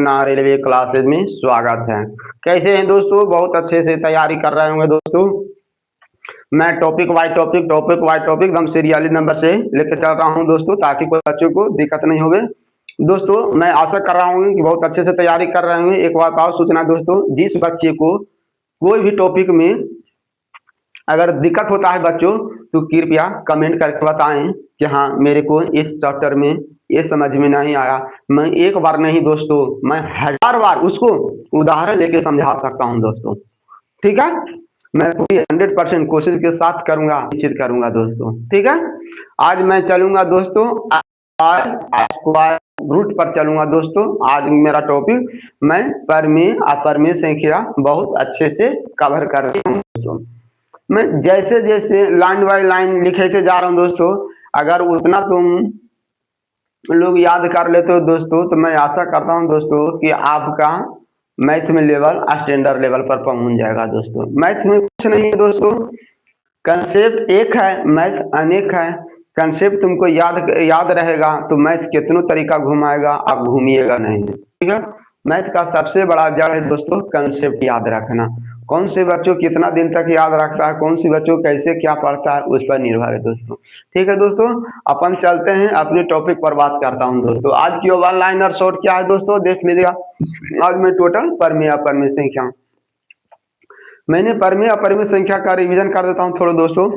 अन्ना railway classes में स्वागत है। कैसे हैं दोस्तों? बहुत अच्छे से तैयारी कर रहे होंगे दोस्तों। मैं टॉपिक वाइज टॉपिक एकदम सीरियली नंबर से लेकर चल रहा हूं दोस्तों, ताकि कोई बच्चों को दिक्कत नहीं होवे। दोस्तों मैं आशा कर रहा हूँ कि बहुत अच्छे से तैयारी कर रहे होंगे। एक बात और सूचना दोस्तों, जिस बच्चे को कोई भी टॉपिक में अगर दिक्कत होता है बच्चों, तो कृपया कमेंट करके बताएं कि हाँ मेरे को इस चैप्टर में ये समझ में नहीं आया। मैं एक बार नहीं दोस्तों, मैं 1000 बार उसको उदाहरण लेके समझा सकता हूं दोस्तों। ठीक है, मैं पूरी 100% कोशिश के साथ करूंगा, निश्चित करूंगा दोस्तों। ठीक है, आज मैं चलूंगा दोस्तों स्क्वायर रूट पर चलूंगा दोस्तों। आज मेरा टॉपिक मैं परमेय अपरमेय संख्या बहुत अच्छे से कवर कर रहा हूँ दोस्तों। मैं जैसे जैसे लाइन बाय लाइन लिखते जा रहा हूँ दोस्तों, अगर उतना तुम लोग याद कर लेते हो दोस्तों, तो मैं आशा करता हूँ दोस्तों कि आपका मैथ में लेवल स्टैंडर्ड लेवल पर पहुंच जाएगा दोस्तों। मैथ में कुछ नहीं है दोस्तों, कंसेप्ट एक है, मैथ अनेक है। कंसेप्ट तुमको याद रहेगा तो मैथ कितनों तरीका घुमाएगा, आप घूमिएगा नहीं। ठीक है, मैथ का सबसे बड़ा जड़ है दोस्तों कंसेप्ट याद रखना। कौन से बच्चों कितना दिन तक याद रखता है, कौन सी बच्चों कैसे क्या पढ़ता है, उस पर निर्भर है दोस्तों। ठीक है दोस्तों, अपन चलते हैं अपने टॉपिक पर बात करता हूं दोस्तों। आज की वन लाइनर शॉर्ट क्या है दोस्तों, देख लीजिएगा। आज मैं टोटल परमेय अपरमेय संख्या, मैंने परमेय अपरमेय संख्या का रिवीजन कर देता हूं थोड़ा दोस्तों।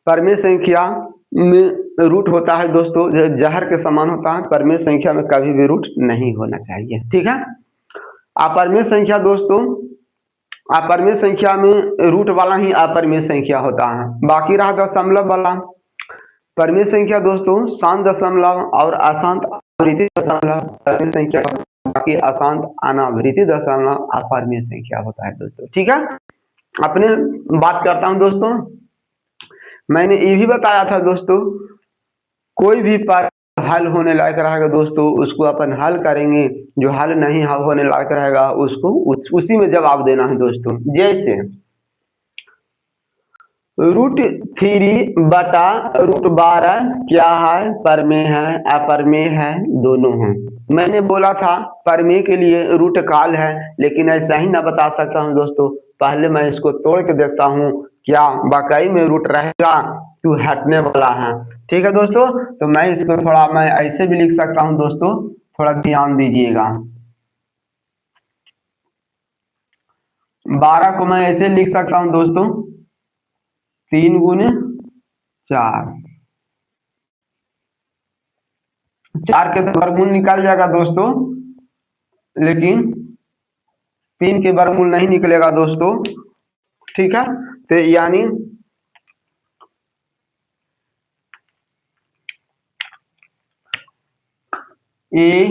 परमेय संख्या में रूट होता है दोस्तों, जहर के समान होता है। परमेय संख्या में कभी भी रूट नहीं होना चाहिए। ठीक है, अपरमेय संख्या दोस्तों, अपरमेय संख्या में रूट वाला ही अपरमेय संख्या होता है, बाकी रहा दशमलव वाला। परमेय संख्या दोस्तों शांत दशमलव और अशांत आवृत्ति दशमलव परमेय संख्या, बाकी अशांत अनावृत्ति दशमलव अपरमेय संख्या होता है दोस्तों। ठीक है, अपने बात करता हूं दोस्तों। मैंने ये भी बताया था दोस्तों, कोई भी पद हल होने लायक रहेगा दोस्तों, उसको अपन हल करेंगे। जो हल नहीं होने लायक रहेगा उसको उसी में जवाब देना है दोस्तों। जैसे √3/√12 क्या है, परमेय है अपरमेय है, दोनों हैं। मैंने बोला था परमेय के लिए रूट काल है, लेकिन ऐसा ही ना बता सकता हूं दोस्तों। पहले मैं इसको तोड़ के देखता हूं क्या वाकई में रूट रहेगा तो हटने वाला है। ठीक है दोस्तों, तो मैं इसको थोड़ा मैं ऐसे भी लिख सकता हूं दोस्तों, थोड़ा ध्यान दीजिएगा। 12 को मैं ऐसे लिख सकता हूं दोस्तों, 3 × 4, 4 के तो वर्गमूल निकल जाएगा दोस्तों, लेकिन 3 के वर्गमूल नहीं निकलेगा दोस्तों। ठीक है, तो यानी ए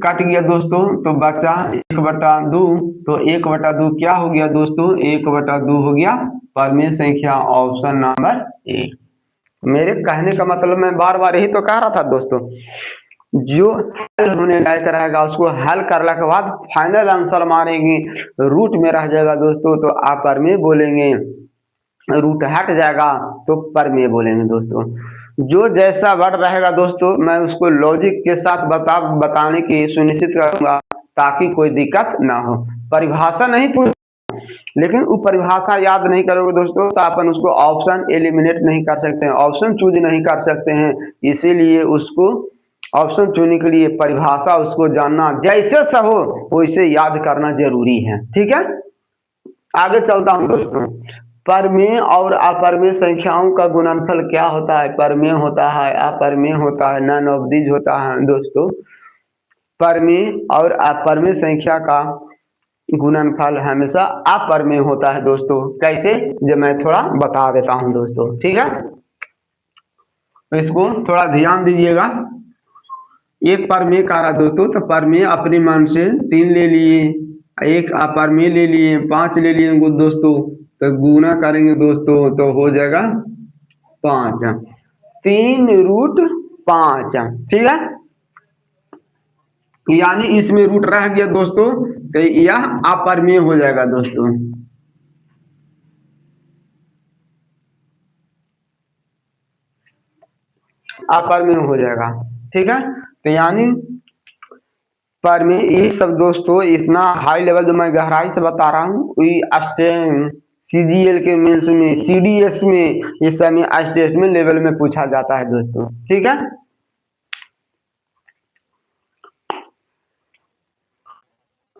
कट गया दोस्तों, तो बचा 1/2। तो 1/2 क्या हो गया दोस्तों, 1/2 हो गया परमेय संख्या, ऑप्शन नंबर ए। मेरे कहने का मतलब मैं बार बार यही तो कह रहा था दोस्तों, जो हल होने लायक रहेगा उसको हल करने के बाद फाइनल आंसर मारेंगे, रूट में रह जाएगा दोस्तों तो आप परमेय बोलेंगे, रूट हट जाएगा तो परमेय बोलेंगे दोस्तों। जो जैसा वर्ड रहेगा दोस्तों, मैं उसको लॉजिक के साथ बताने की सुनिश्चित करूंगा, ताकि कोई दिक्कत ना हो। परिभाषा नहीं पूछ, लेकिन वो परिभाषा याद नहीं करोगे दोस्तों तो अपन उसको ऑप्शन एलिमिनेट नहीं कर सकते हैं, ऑप्शन चूज नहीं कर सकते हैं। इसीलिए उसको ऑप्शन चुनने के लिए परिभाषा उसको जानना जैसे सा हो वैसे याद करना जरूरी है। ठीक है, आगे चलता हूं दोस्तों। परमेय और अपरमेय संख्याओं का गुणनफल क्या होता है, परमेय होता है अपरमेय होता है, नन ऑफ दीज होता है दोस्तों। परमेय और अपरमेय संख्या का गुणनफल हमेशा अपरमेय होता है दोस्तों। कैसे, जब मैं थोड़ा बता देता हूं दोस्तों। ठीक है, तो इसको थोड़ा ध्यान दीजिएगा। एक परमेय कह रहा दोस्तों, तो परमेय अपने मन से 3 ले लिए, एक अपरमेय ले लिए 5 ले लिए दोस्तों, तो गुना करेंगे दोस्तों तो हो जाएगा 5, 3√5। ठीक है, यानी इसमें रूट रह गया दोस्तों, तो यह अपरमेय हो जाएगा दोस्तों। अपरमेय हो जाएगा। ठीक है, तो यानी पर में ये सब दोस्तों इतना हाई लेवल जो मैं गहराई से बता रहा हूँ, सीजीएल के मेंस में, सीडीएस में, ये सब में स्टेटमेंट लेवल में पूछा जाता है दोस्तों। ठीक है,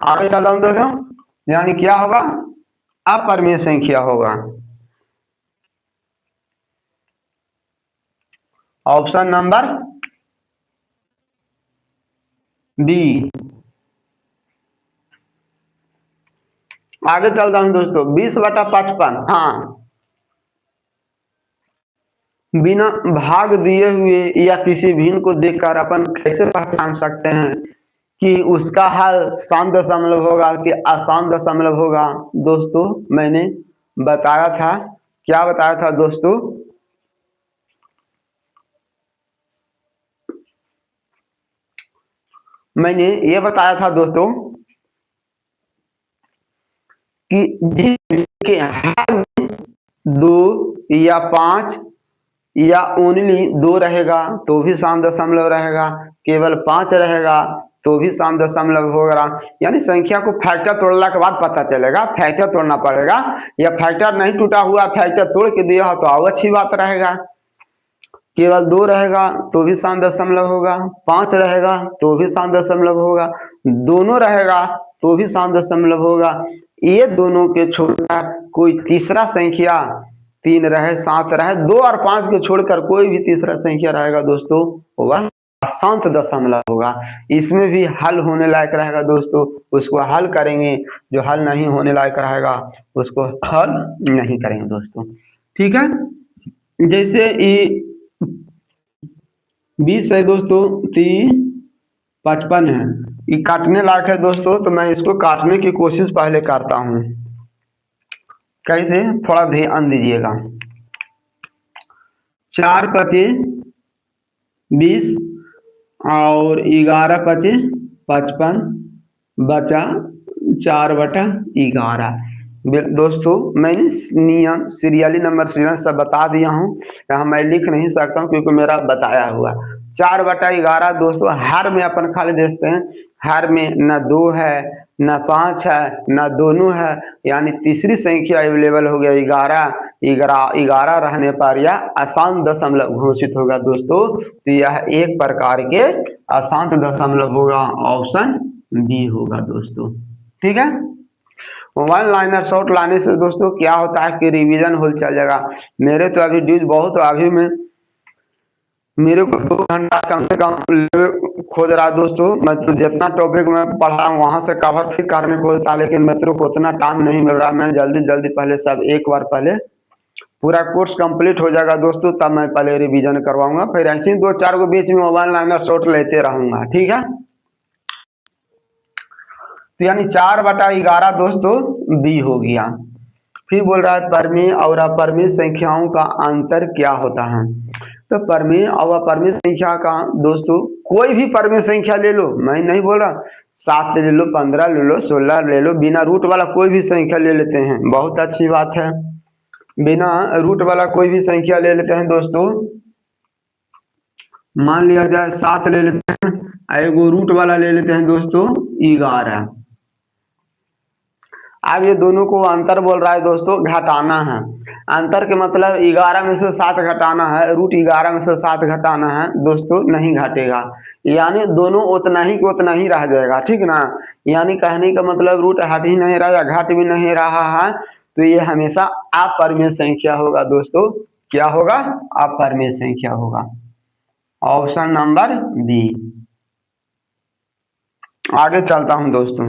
आगे चलता हूँ दोस्तों, यानी क्या होगा, अपरिमेय संख्या होगा। Option number B. आगे चलता हूं दोस्तों, 20/55, हाँ, बिना भाग दिए हुए या किसी भिन्न को देखकर अपन कैसे पहचान सकते हैं कि उसका हल शांत दशमलव होगा कि अशांत दशमलव होगा। दोस्तों मैंने बताया था, क्या बताया था दोस्तों, मैंने ये बताया था दोस्तों कि जिस के हर में 2 या 5 या ओनली 2 रहेगा तो भी शांत दशमलव रहेगा, केवल 5 रहेगा तो भी शांत दशमलव होगा। यानी संख्या को फैक्टर तोड़ने के बाद पता चलेगा, फैक्टर तोड़ना पड़ेगा, या फैक्टर नहीं टूटा हुआ, फैक्टर तोड़ के दिया हो तो और अच्छी बात रहेगा। केवल 2 रहेगा तो भी शांत दशमलव होगा, 5 रहेगा तो भी शांत दशमलव होगा, दोनों रहेगा तो भी शांत दशमलव होगा। ये दोनों के छोड़कर कोई तीसरा संख्या, 3 रहे, 7 रहे, 2 और 5 को छोड़कर कोई भी तीसरा संख्या रहेगा दोस्तों, वह अशांत दशमलव होगा। इसमें भी हल होने लायक रहेगा दोस्तों, उसको हल करेंगे, जो हल नहीं होने लायक रहेगा उसको हल नहीं करेंगे दोस्तों। ठीक है, जैसे ये 20 है दोस्तों, 30, 55 है, ये काटने लायक है दोस्तों, तो मैं इसको काटने की कोशिश पहले करता हूं। कैसे, थोड़ा ध्यान दीजिएगा। 4 25 20 और 11 25 55 बचा 4/11। दोस्तों मैंने नियम सीरियली नंबर सीरियल सब बता दिया हूँ, यहाँ मैं लिख नहीं सकता हूँ क्योंकि मेरा बताया हुआ। 4/11 दोस्तों हर में अपन खाली देखते हैं, हर में न 2 है, न 5 है, न दोनों है, यानी तीसरी संख्या अवेलेबल हो गया 11 रहने पर यह अशांत दशमलव घोषित होगा दोस्तों। तो यह एक प्रकार के अशांत दशमलव होगा, ऑप्शन बी होगा दोस्तों। ठीक है, वन लाइनर शॉर्ट लाने से दोस्तों क्या होता है कि रिवीजन हो चल जाएगा। मेरे तो अभी ड्यूज बहुत, अभी में मेरे को 2 घंटा कम से कम खोज रहा दोस्तों। मैं तो जितना टॉपिक में पढ़ा हूँ वहां से कवर फिर करने को होता, लेकिन मेरे को उतना टाइम नहीं मिल रहा। मैं जल्दी पहले सब एक बार पहले पूरा कोर्स कंप्लीट हो जाएगा दोस्तों, तब मैं पहले रिवीजन करवाऊंगा, फिर ऐसे ही 2-4 को बीच में वन लाइनर शॉर्ट लेते रहूंगा। ठीक है, तो यानी 4/11 दोस्तों बी हो गया। फिर बोल रहा है परिमेय और अपरिमेय संख्याओं का अंतर क्या होता है। तो परिमेय और अपरिमेय संख्या का दोस्तों, कोई भी परिमेय संख्या ले लो, मैं नहीं बोल रहा 7 ले लो, 15 ले लो, 16 ले लो, बिना रूट वाला कोई भी संख्या ले लेते हैं, बहुत अच्छी बात है। बिना रूट वाला कोई भी संख्या ले लेते हैं दोस्तों, मान लिया जाए 7 ले लेते हैं, एगो रूट वाला ले लेते हैं दोस्तों 11। अब ये दोनों को अंतर बोल रहा है दोस्तों, घटाना है। अंतर के मतलब 11 में से 7 घटाना है, रूट 11 में से 7 घटाना है दोस्तों, नहीं घटेगा, यानी दोनों उतना ही को उतना ही रह जाएगा। ठीक ना, यानी कहने का मतलब रूट हट ही नहीं रहा, घट भी नहीं रहा है, तो ये हमेशा अपरिमेय संख्या होगा दोस्तों। क्या होगा, अपरिमेय संख्या होगा, ऑप्शन नंबर बी। आगे चलता हूं दोस्तों,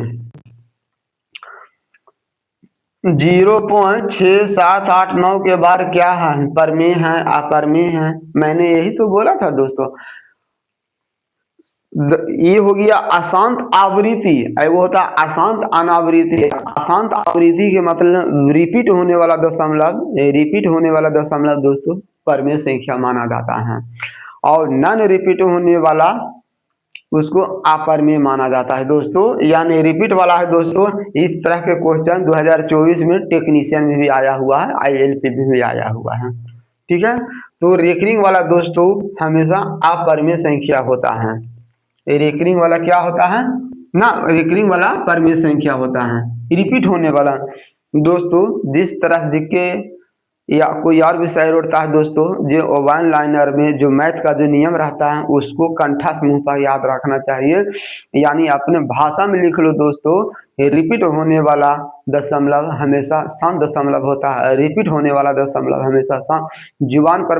0.6789 के बाद क्या है, परिमेय है, अपरिमेय है। मैंने यही तो बोला था दोस्तों, ये हो गया अशांत आवृत्ति, वो होता है अशांत अनावृत्ति। अशांत आवृत्ति के मतलब रिपीट होने वाला दशमलव, रिपीट होने वाला दशमलव दोस्तों परिमेय संख्या माना जाता है, और नॉन रिपीट होने वाला उसको अपरिमेय माना जाता है दोस्तों। यानी रिपीट वाला है दोस्तों, इस तरह के क्वेश्चन 2024 में टेक्नीशियन में भी आया हुआ है, ILP में भी आया हुआ है। ठीक है, तो रेकरिंग वाला दोस्तों हमेशा अपरिमेय संख्या होता है। रेकरिंग वाला क्या होता है, ना, रिकरिंग वाला परमेय संख्या होता है, रिपीट होने वाला। दोस्तों जिस तरह के या कोई और विषय उठता है दोस्तों, जो वन लाइनर में जो मैथ का जो नियम रहता है उसको कंठा समूह पर याद रखना चाहिए, यानी अपने भाषा में लिख लो दोस्तों। रिपीट होने वाला दशमलव हमेशा सम दशमलव होता है, रिपीट होने वाला दशमलव हमेशा सम। जुबान पर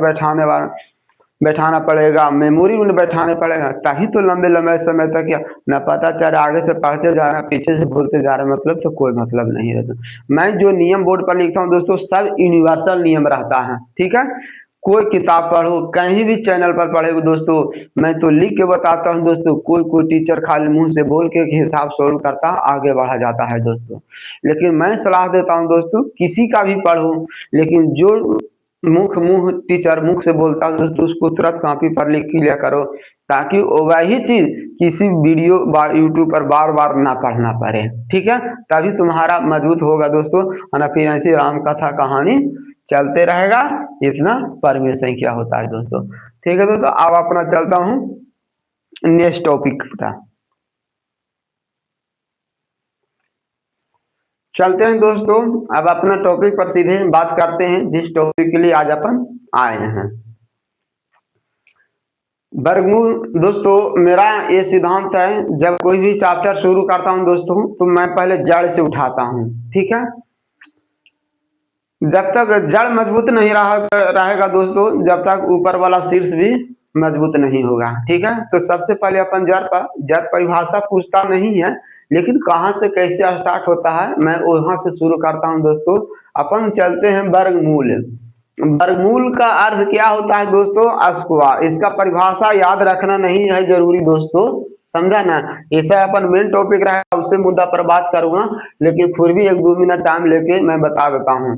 बैठाना पड़ेगा, मेमोरी में बैठाने पड़ेगा, तभी तो लंबे लंबे समय तक या न पता चले आगे से पढ़ते जा रहे हैं पीछे से भूलते जा रहे हैं, मतलब तो कोई मतलब नहीं रहता। मैं जो नियम बोर्ड पर लिखता हूँ दोस्तों सब यूनिवर्सल नियम रहता है, ठीक है। कोई किताब पढ़ो, कहीं भी चैनल पर पढ़े दोस्तों, मैं तो लिख के बताता हूँ दोस्तों। कोई टीचर खाली मुंह से बोल के हिसाब सोल्व करता आगे बढ़ा जाता है दोस्तों, लेकिन मैं सलाह देता हूँ दोस्तों किसी का भी पढ़ो, लेकिन जो मुंह टीचर मुख से बोलता है दोस्तों उसको तुरंत कॉपी पर लिख लिया करो, ताकि वही चीज किसी वीडियो यूट्यूब पर बार बार ना पढ़ना पड़े, ठीक है। तभी तुम्हारा मजबूत होगा दोस्तों, और फिर ऐसी राम कथा कहानी चलते रहेगा। इतना परमेय संख्या होता है दोस्तों, ठीक है दोस्तों। अब अपना चलता हूँ नेक्स्ट टॉपिक पर। चलते हैं दोस्तों, अब अपना टॉपिक पर सीधे बात करते हैं जिस टॉपिक के लिए आज अपन आए हैं। वर्गमूल दोस्तों, मेरा ये सिद्धांत है, जब कोई भी चैप्टर शुरू करता हूं दोस्तों तो मैं पहले जड़ से उठाता हूं, ठीक है। जब तक जड़ मजबूत नहीं रहेगा दोस्तों, जब तक ऊपर वाला शीर्ष भी मजबूत नहीं होगा, ठीक है। तो सबसे पहले अपन जड़ परिभाषा पूछता नहीं है, लेकिन कहाँ से कैसे स्टार्ट होता है मैं वहां से शुरू करता हूं दोस्तों। अपन चलते हैं वर्गमूल। वर्गमूल का अर्थ क्या होता है दोस्तों? स्क्वायर। इसका परिभाषा याद रखना नहीं है जरूरी दोस्तों, समझा ना। ऐसा अपन मेन टॉपिक रहा उससे मुद्दा पर बात करूंगा, लेकिन फिर भी 1-2 मिनट टाइम लेके मैं बता देता हूँ।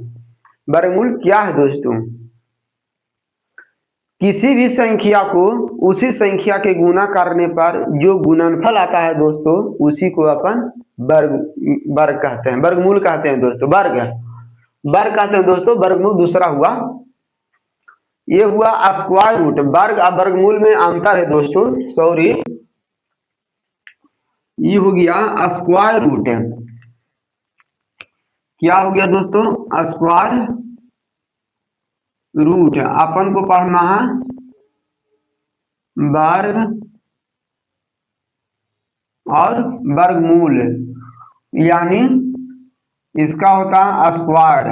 वर्गमूल क्या है दोस्तों? किसी भी संख्या को उसी संख्या के गुना करने पर जो गुणनफल आता है दोस्तों, उसी को अपन वर्ग कहते हैं, वर्गमूल कहते हैं दोस्तों। वर्ग कहते हैं दोस्तों। वर्गमूल दूसरा हुआ, ये हुआ स्क्वायर रूट। वर्ग और वर्गमूल में अंतर है दोस्तों, सॉरी, ये हो गया स्क्वायर रूट। क्या हो गया दोस्तों? Square root. अपन को पढ़ना है वर्ग और वर्गमूल, यानी इसका होता है स्क्वायर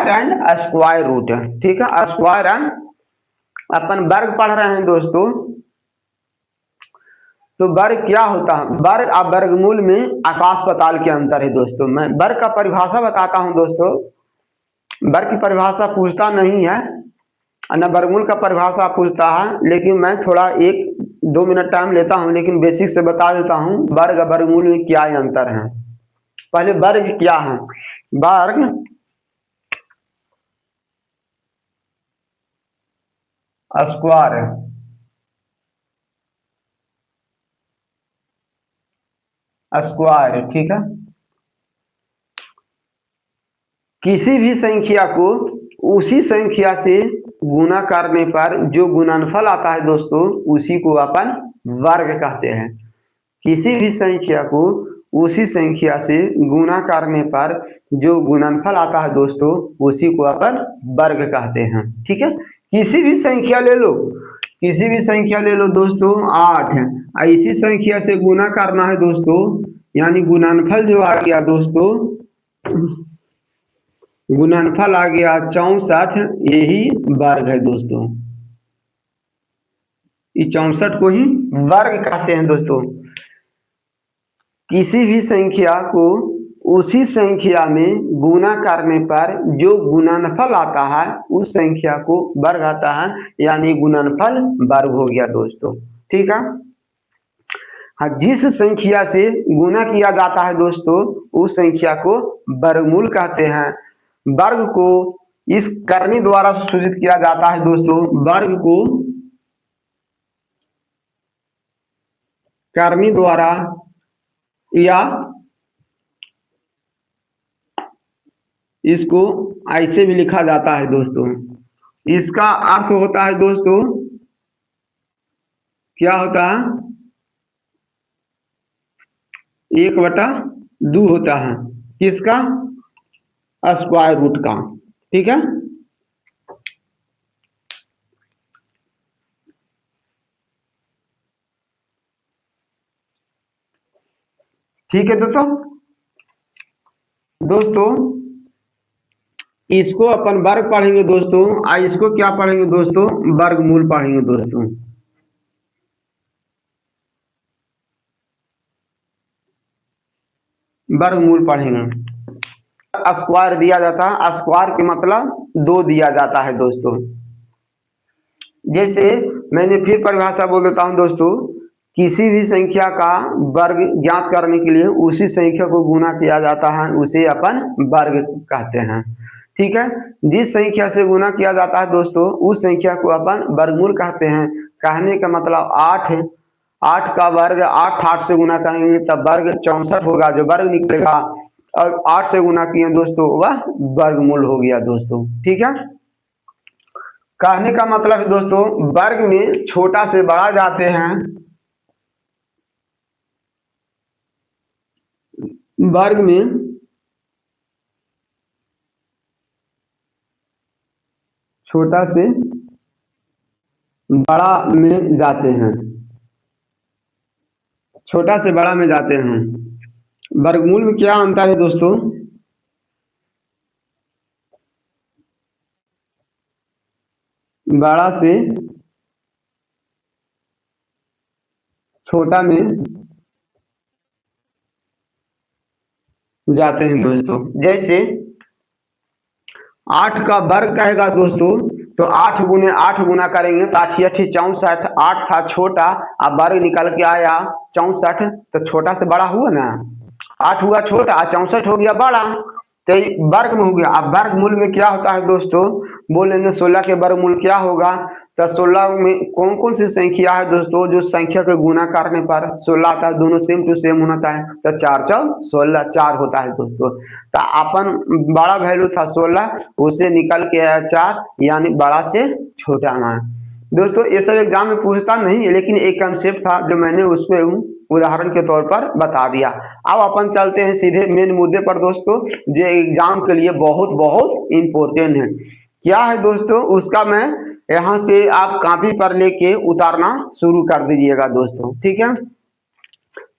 एंड स्क्वायर रूट, ठीक है। स्क्वायर एंड अपन वर्ग पढ़ रहे हैं दोस्तों, तो वर्ग क्या होता है? वर्ग और वर्गमूल में आकाश पाताल के अंतर है दोस्तों। मैं वर्ग का परिभाषा बताता हूं दोस्तों। वर्ग की परिभाषा पूछता नहीं है, न वर्गमूल का परिभाषा पूछता है, लेकिन मैं थोड़ा 1-2 मिनट टाइम लेता हूं, लेकिन बेसिक से बता देता हूं वर्ग और वर्गमूल में क्या अंतर है। पहले वर्ग क्या है? वर्ग स्क्वायर, ठीक है। किसी भी संख्या को उसी संख्या से गुना करने पर जो गुणनफल आता है दोस्तों, उसी को अपन वर्ग कहते हैं। किसी भी संख्या को उसी संख्या से गुना करने पर जो गुणनफल आता है दोस्तों, उसी को अपन वर्ग कहते हैं, ठीक है। किसी भी संख्या ले लो, दोस्तों 8, इसी संख्या से गुना करना है दोस्तों, यानी गुणनफल जो आ गया दोस्तों, गुणनफल आ गया 64, यही वर्ग है दोस्तों। इस 64 को ही वर्ग कहते हैं दोस्तों। किसी भी संख्या को उसी संख्या में गुना करने पर जो गुणनफल आता है उस संख्या को वर्ग आता है, यानी गुणनफल वर्ग हो गया दोस्तों, ठीक है। हाँ, जिस संख्या से गुना किया जाता है दोस्तों, उस संख्या को वर्गमूल कहते हैं। वर्ग को इस करनी द्वारा सूचित किया जाता है दोस्तों। वर्ग को करनी द्वारा या इसको ऐसे भी लिखा जाता है दोस्तों। इसका अर्थ होता है दोस्तों, क्या होता है? 1/2 होता है किसका, स्क्वायर रूट का। ठीक है, ठीक है दोस्तों। दोस्तों इसको अपन वर्ग पढ़ेंगे दोस्तों, इसको क्या पढ़ेंगे दोस्तों, वर्गमूल पढ़ेंगे दोस्तों। वर्गमूल पढ़ेंगे। स्क्वायर दिया जाता है, स्क्वायर के मतलब 2 दिया जाता है दोस्तों। जैसे मैंने फिर परिभाषा बोल देता हूं दोस्तों, किसी भी संख्या का वर्ग ज्ञात करने के लिए उसी संख्या को गुना किया जाता है, उसे अपन वर्ग कहते हैं। ठीक है, जिस संख्या से गुना किया जाता है दोस्तों उस संख्या को अपन वर्गमूल कहते हैं। कहने का मतलब 8 का वर्ग 8 से गुना करेंगे तब वर्ग 64 होगा, जो वर्ग निकलेगा, और 8 से गुना किए दोस्तों वह वर्गमूल हो गया दोस्तों। ठीक है, कहने का मतलब है दोस्तों वर्ग में छोटा से बड़ा जाते हैं, वर्ग में छोटा से बड़ा में जाते हैं, छोटा से बड़ा में जाते हैं। वर्गमूल में क्या अंतर है दोस्तों, बड़ा से छोटा में जाते हैं दोस्तों। जैसे 8 का वर्ग कहेगा दोस्तों तो 8 गुने 8 गुना करेंगे तो 8 8 64, 8 था छोटा, अब वर्ग निकल के आया 64, तो छोटा से बड़ा हुआ ना, 8 हुआ छोटा, 64 हो गया बड़ा, तो वर्ग में हो गया। अब वर्गमूल में क्या होता है दोस्तों, बोलेंगे 16 के वर्गमूल क्या होगा, तो 16 में कौन कौन सी संख्या है दोस्तों, जो संख्या को गुना करने पर 16 आता है, दोनों सेम टू सेम होता है, तो 4 4 16 4 होता है दोस्तों। तो अपन बड़ा वैल्यू था 16, उसे निकल के आया 4, यानी बड़ा से छोटा आना है दोस्तों। ये सब एग्जाम में पूछता नहीं है, लेकिन एक कंसेप्ट था जो मैंने उसको उदाहरण के तौर पर बता दिया। अब अपन चलते हैं सीधे मेन मुद्दे पर दोस्तों, जो एग्जाम के लिए बहुत बहुत इंपॉर्टेंट है। क्या है दोस्तों, उसका मैं यहाँ से आप कॉपी पर लेके उतारना शुरू कर दीजिएगा दोस्तों। ठीक है,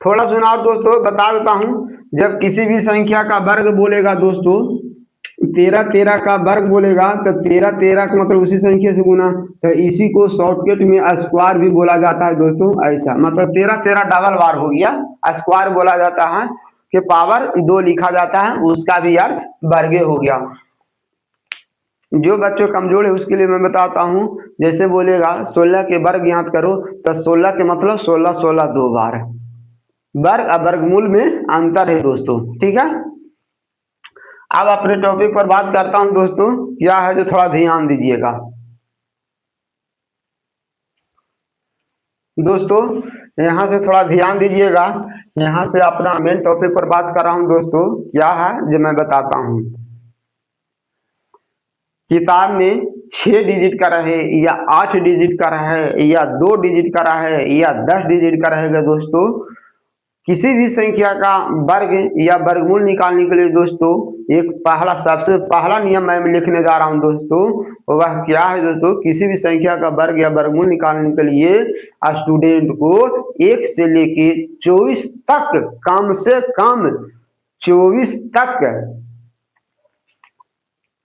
थोड़ा सुनाओ दोस्तों, बता देता हूँ। जब किसी भी संख्या का वर्ग बोलेगा दोस्तों, 13 13 का वर्ग बोलेगा तो 13 13 का मतलब उसी संख्या से गुना, तो इसी को शॉर्टकट में स्क्वायर भी बोला जाता है दोस्तों। ऐसा मतलब 13 13 डबल बार हो गया, स्क्वायर बोला जाता है, कि पावर 2 लिखा जाता है, उसका भी अर्थ वर्ग हो गया। जो बच्चों कमजोर है उसके लिए मैं बताता हूँ, जैसे बोलेगा 16 के वर्ग याद करो, तो 16 के मतलब 16 16 2 बार, वर्ग और वर्गमूल में अंतर है दोस्तों। ठीक है, अब अपने टॉपिक पर बात करता हूं दोस्तों, क्या है जो थोड़ा ध्यान दीजिएगा दोस्तों, यहां से थोड़ा ध्यान दीजिएगा। यहां से अपना मेन टॉपिक पर बात कर रहा हूं दोस्तों, क्या है जो मैं बताता हूं। किताब में 6 डिजिट का रहे या 8 डिजिट का रहे या 2 डिजिट का रहे या 10 डिजिट का रहेगा दोस्तों, किसी भी संख्या का वर्ग या वर्गमूल निकालने के लिए दोस्तों एक सबसे पहला नियम मैं लिखने जा रहा हूं दोस्तों, वह क्या है दोस्तों, किसी भी संख्या का वर्ग या वर्गमूल निकालने के लिए स्टूडेंट को 1 से लेके 24 तक, कम से कम 24 तक,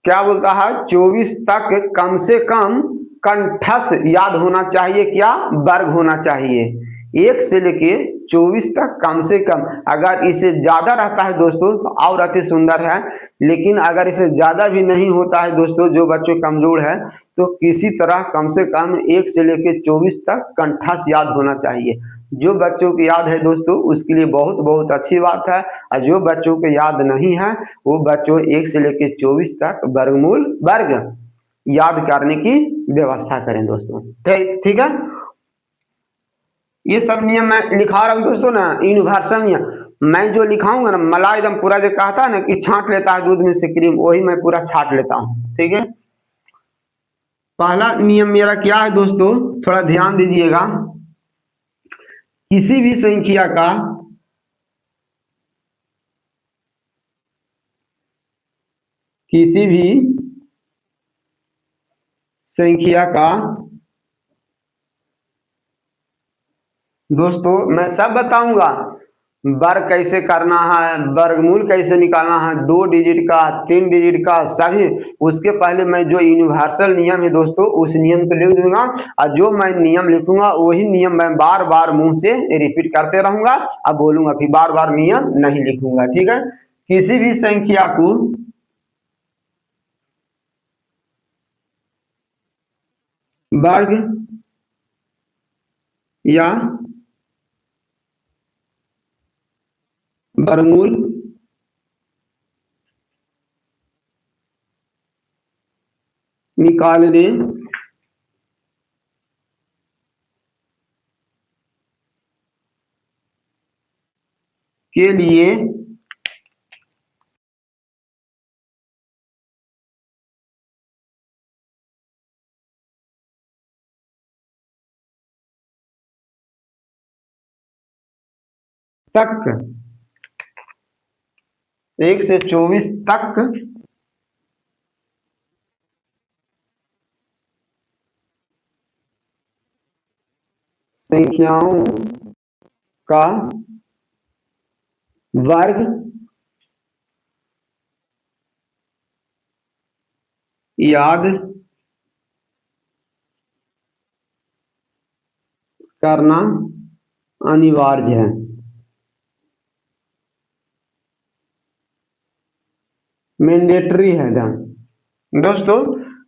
क्या बोलता है, 24 तक कम से कम कंठस्थ याद होना चाहिए, क्या वर्ग होना चाहिए। 1 से लेके 24 तक कम से कम, अगर इसे ज्यादा रहता है दोस्तों तो और अति सुंदर है, लेकिन अगर इसे ज्यादा भी नहीं होता है दोस्तों, जो बच्चों कमजोर है, तो किसी तरह कम से कम 1 से लेके 24 तक कंठस्थ याद होना चाहिए। जो बच्चों की याद है दोस्तों उसके लिए बहुत बहुत अच्छी बात है, और जो बच्चों को याद नहीं है वो बच्चों 1 से लेके 24 तक वर्गमूल वर्ग याद करने की व्यवस्था करें दोस्तों। ठीक है, ये सब नियम मैं लिखा रहा हूं दोस्तों ना, यूनिवर्सल नियम मैं जो लिखाऊंगा ना, मलाई एकदम पूरा जो कहता है ना कि छांट लेता है दूध में से क्रीम, वही मैं पूरा छांट लेता हूं। ठीक है, पहला नियम मेरा क्या है दोस्तों, थोड़ा ध्यान दीजिएगा। किसी भी संख्या का किसी भी संख्या का दोस्तों मैं सब बताऊंगा। वर्ग कैसे करना है, वर्गमूल कैसे निकालना है, 2 डिजिट का, 3 डिजिट का, सभी। उसके पहले मैं जो यूनिवर्सल नियम है दोस्तों उस नियम को लिख दूंगा, और जो मैं नियम लिखूंगा वही नियम मैं बार बार मुंह से रिपीट करते रहूंगा। अब बोलूंगा, फिर बार बार नियम नहीं लिखूंगा, ठीक है। किसी भी संख्या को वर्ग या वर्गमूल निकालने के लिए तक 1 से 24 तक संख्याओं का वर्ग याद करना अनिवार्य है। मैंडेटरी है ध्यान दोस्तों।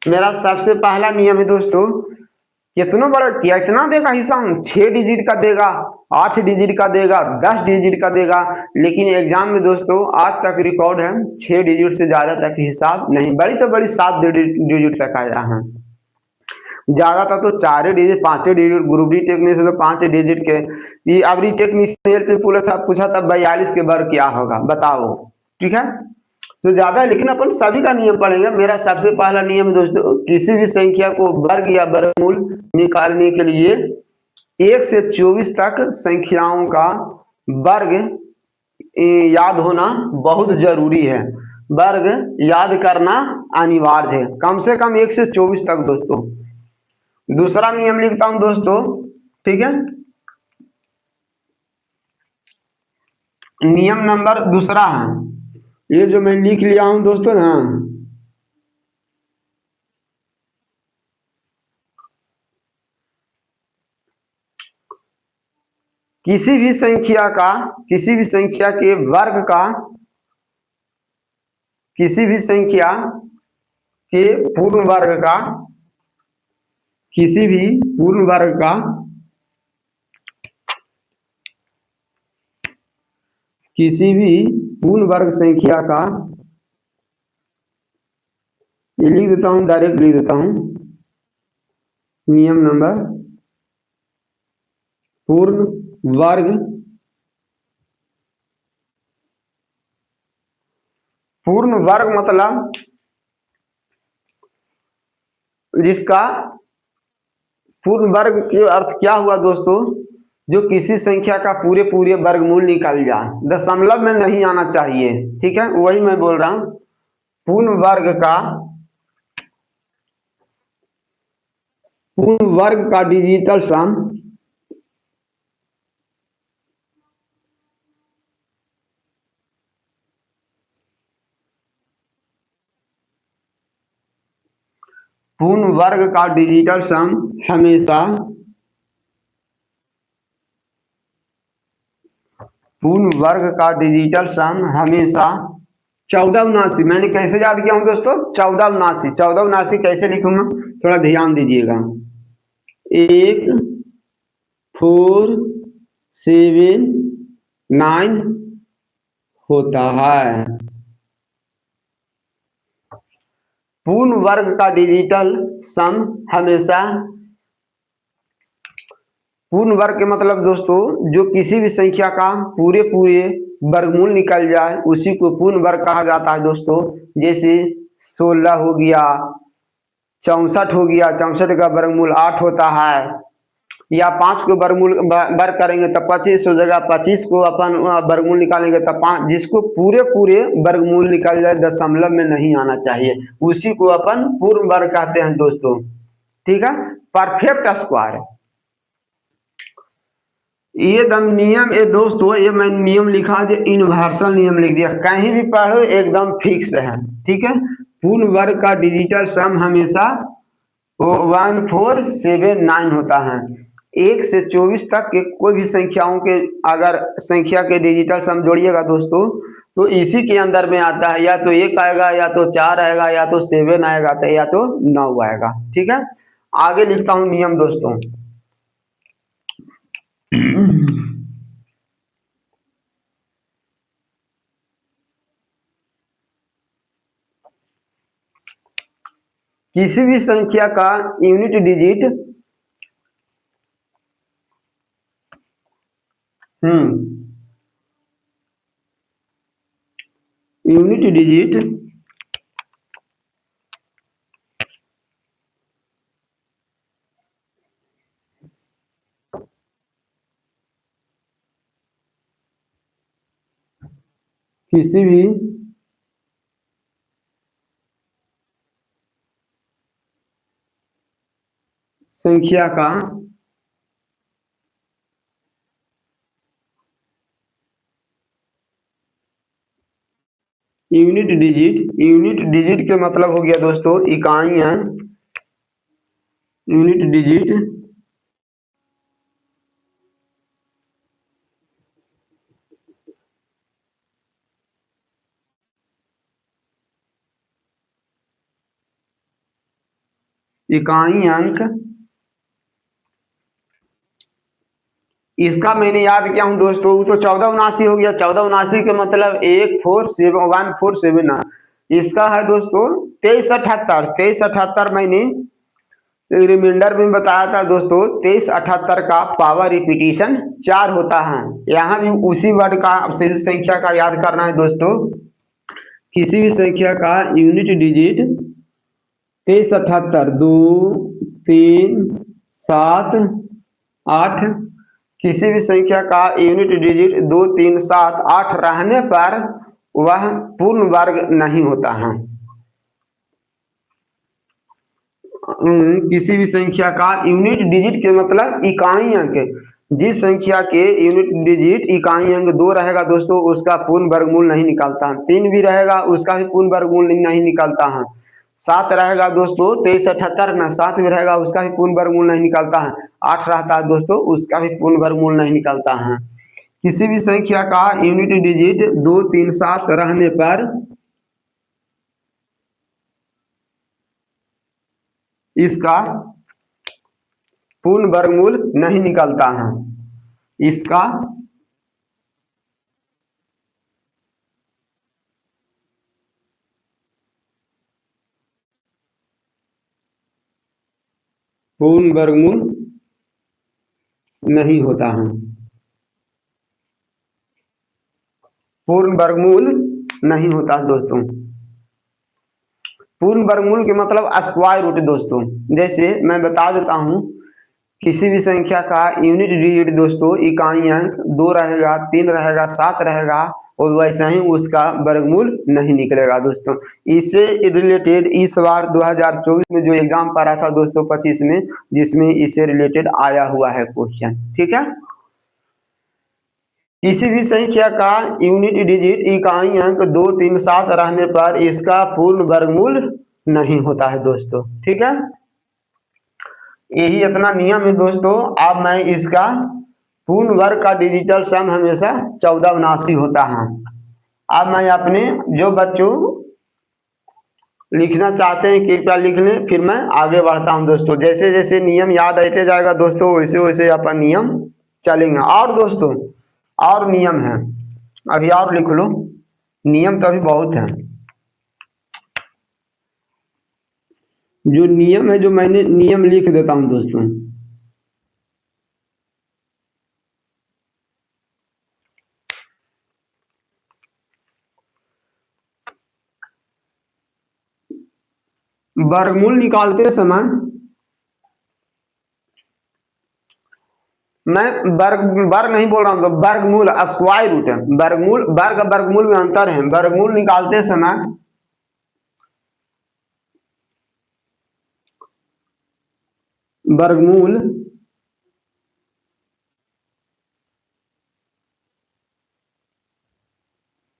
मेरा सबसे पहला नियम है दोस्तों, कितना बड़ा कितना देगा हिसाब, 6 डिजिट का देगा, 8 डिजिट का देगा, 10 डिजिट का देगा। लेकिन एग्जाम में दोस्तों आज तक रिकॉर्ड है 6 डिजिट से ज्यादा तक हिसाब नहीं, बड़ी तो बड़ी 7 डिजिट तक आया है। ज्यादा था तो 4 digit 5 digit, group D technician से तो 5 डिजिट के। ये अबरी टेक्नीशियन पे पूछा था 42 के वर्ग क्या होगा बताओ, ठीक है। तो ज्यादा, लेकिन अपन सभी का नियम पढ़ेंगे। मेरा सबसे पहला नियम दोस्तों, किसी भी संख्या को वर्ग या वर्गमूल निकालने के लिए 1 से 24 तक संख्याओं का वर्ग याद होना बहुत जरूरी है। वर्ग याद करना अनिवार्य है, कम से कम 1 से 24 तक दोस्तों। दूसरा नियम लिखता हूं दोस्तों, ठीक है। नियम नंबर दूसरा है, ये जो मैं लिख लिया हूं दोस्तों ना, किसी भी संख्या के वर्ग का, किसी भी संख्या के पूर्ण वर्ग का, किसी भी पूर्ण वर्ग का, किसी भी पूर्ण वर्ग संख्या का, ये लिख देता हूं, डायरेक्ट लिख देता हूं। नियम नंबर, पूर्ण वर्ग, पूर्ण वर्ग मतलब जिसका पूर्ण वर्ग के अर्थ क्या हुआ दोस्तों, जो किसी संख्या का पूरे पूरे वर्गमूल निकल जाए, दशमलव में नहीं आना चाहिए, ठीक है। वही मैं बोल रहा हूं, पूर्ण वर्ग का डिजिटल सम पूर्ण वर्ग का डिजिटल सम हमेशा पूर्ण वर्ग का डिजिटल सम हमेशा 1479, मैंने कैसे याद किया हूं दोस्तों, 1479। 1479 कैसे लिखूंगा, थोड़ा ध्यान दीजिएगा। 1479 होता है। पूर्ण वर्ग का डिजिटल सम हमेशा, पूर्ण वर्ग के मतलब दोस्तों जो किसी भी संख्या का पूरे पूरे वर्गमूल निकल जाए उसी को पूर्ण वर्ग कहा जाता है दोस्तों। जैसे 16 हो गया, 64 हो गया, 64 का वर्गमूल 8 होता है। या 5 को वर्गमूल वर्ग करेंगे तो 25 हो जाएगा, 25 को अपन वर्गमूल निकालेंगे तो 5, जिसको पूरे पूरे वर्गमूल निकाल जाए दशमलव में नहीं आना चाहिए, उसी को अपन पूर्ण वर्ग कहते हैं दोस्तों। ठीक है, परफेक्ट स्क्वायर। ये दम नियम ये दोस्तों, ये मैं नियम लिखा जो यूनिवर्सल नियम लिख दिया, कहीं भी पढ़ो एकदम फिक्स है। ठीक है, पूर्ण वर्ग का डिजिटल सम हमेशा 1479 होता है। 1 से 24 तक के कोई भी संख्याओं के अगर संख्या के डिजिटल सम जोड़िएगा दोस्तों तो इसी के अंदर में आता है, या तो 1 आएगा, या तो 4 आएगा, या तो 7 आएगा, तो या तो 9 आएगा। ठीक है, आगे लिखता हूं नियम दोस्तों। किसी भी संख्या का यूनिट डिजिट यूनिट डिजिट किसी भी संख्या का यूनिट डिजिट के मतलब हो गया दोस्तों इकाइयां, यूनिट डिजिट इकाई अंक, इसका मैंने याद किया हूं दोस्तों, तो 1479 हो गया। 1479 के मतलब 147 इसका है दोस्तों 2378। मैंने रिमाइंडर में बताया था दोस्तों 2378 का पावर रिपीटिशन 4 होता है। यहाँ भी उसी वर्ड का संख्या का याद करना है दोस्तों। किसी भी संख्या का यूनिट डिजिट 2378 2 3 7 8, किसी भी संख्या का यूनिट डिजिट 2 3 7 8 रहने पर वह पूर्ण वर्ग नहीं होता है। किसी भी संख्या का यूनिट डिजिट के मतलब इकाई अंक, जिस संख्या के यूनिट डिजिट इकाई अंक 2 रहेगा दोस्तों उसका पूर्ण वर्गमूल नहीं निकालता है। 3 भी रहेगा उसका भी पूर्ण वर्गमूल नहीं निकालता है। 7 रहेगा दोस्तों 2378 में 7 भी रहेगा उसका भी पूर्ण वर्गमूल नहीं निकालता है। 8 रहता है दोस्तों उसका भी पूर्ण वर्गमूल नहीं निकालता है। किसी भी संख्या का यूनिट डिजिट 2 3 7 रहने पर इसका पूर्ण वर्गमूल नहीं निकलता है। इसका पूर्ण वर्गमूल नहीं होता है। पूर्ण वर्गमूल नहीं होता है दोस्तों। पूर्ण वर्गमूल के मतलब स्क्वायर रूट दोस्तों। जैसे मैं बता देता हूं, किसी भी संख्या का यूनिट डिजिट दोस्तों इकाई अंक 2 रहेगा 3 रहेगा 7 रहेगा और वैसे ही उसका वर्गमूल नहीं निकलेगा दोस्तों। इससे रिलेटेड इस बार 2024 में जो एग्जाम पढ़ा था दोस्तों 25 में, जिसमें इससे रिलेटेड आया हुआ है क्वेश्चन। ठीक है, किसी भी संख्या का यूनिट डिजिट इकाई अंक 2 3 7 रहने पर इसका पूर्ण वर्गमूल नहीं होता है दोस्तों। ठीक है, यही इतना नियम है दोस्तों। अब मैं इसका पूर्ण वर्ग का डिजिटल सम हमेशा 1479 होता है। अब मैं अपने जो बच्चों लिखना चाहते हैं कृपया लिख लें, फिर मैं आगे बढ़ता हूं दोस्तों। जैसे जैसे नियम याद आते जाएगा दोस्तों वैसे वैसे अपन नियम चलेंगे। और दोस्तों और नियम है, अभी और लिख लो, नियम तो अभी बहुत है। जो नियम है जो मैंने नियम लिख देता हूं दोस्तों। वर्गमूल निकालते समय मैं वर्ग वर्ग नहीं बोल रहा हूं, तो वर्गमूल स्क्वायर रूट है। वर्गमूल वर्ग वर्गमूल में अंतर है। वर्गमूल निकालते समय वर्गमूल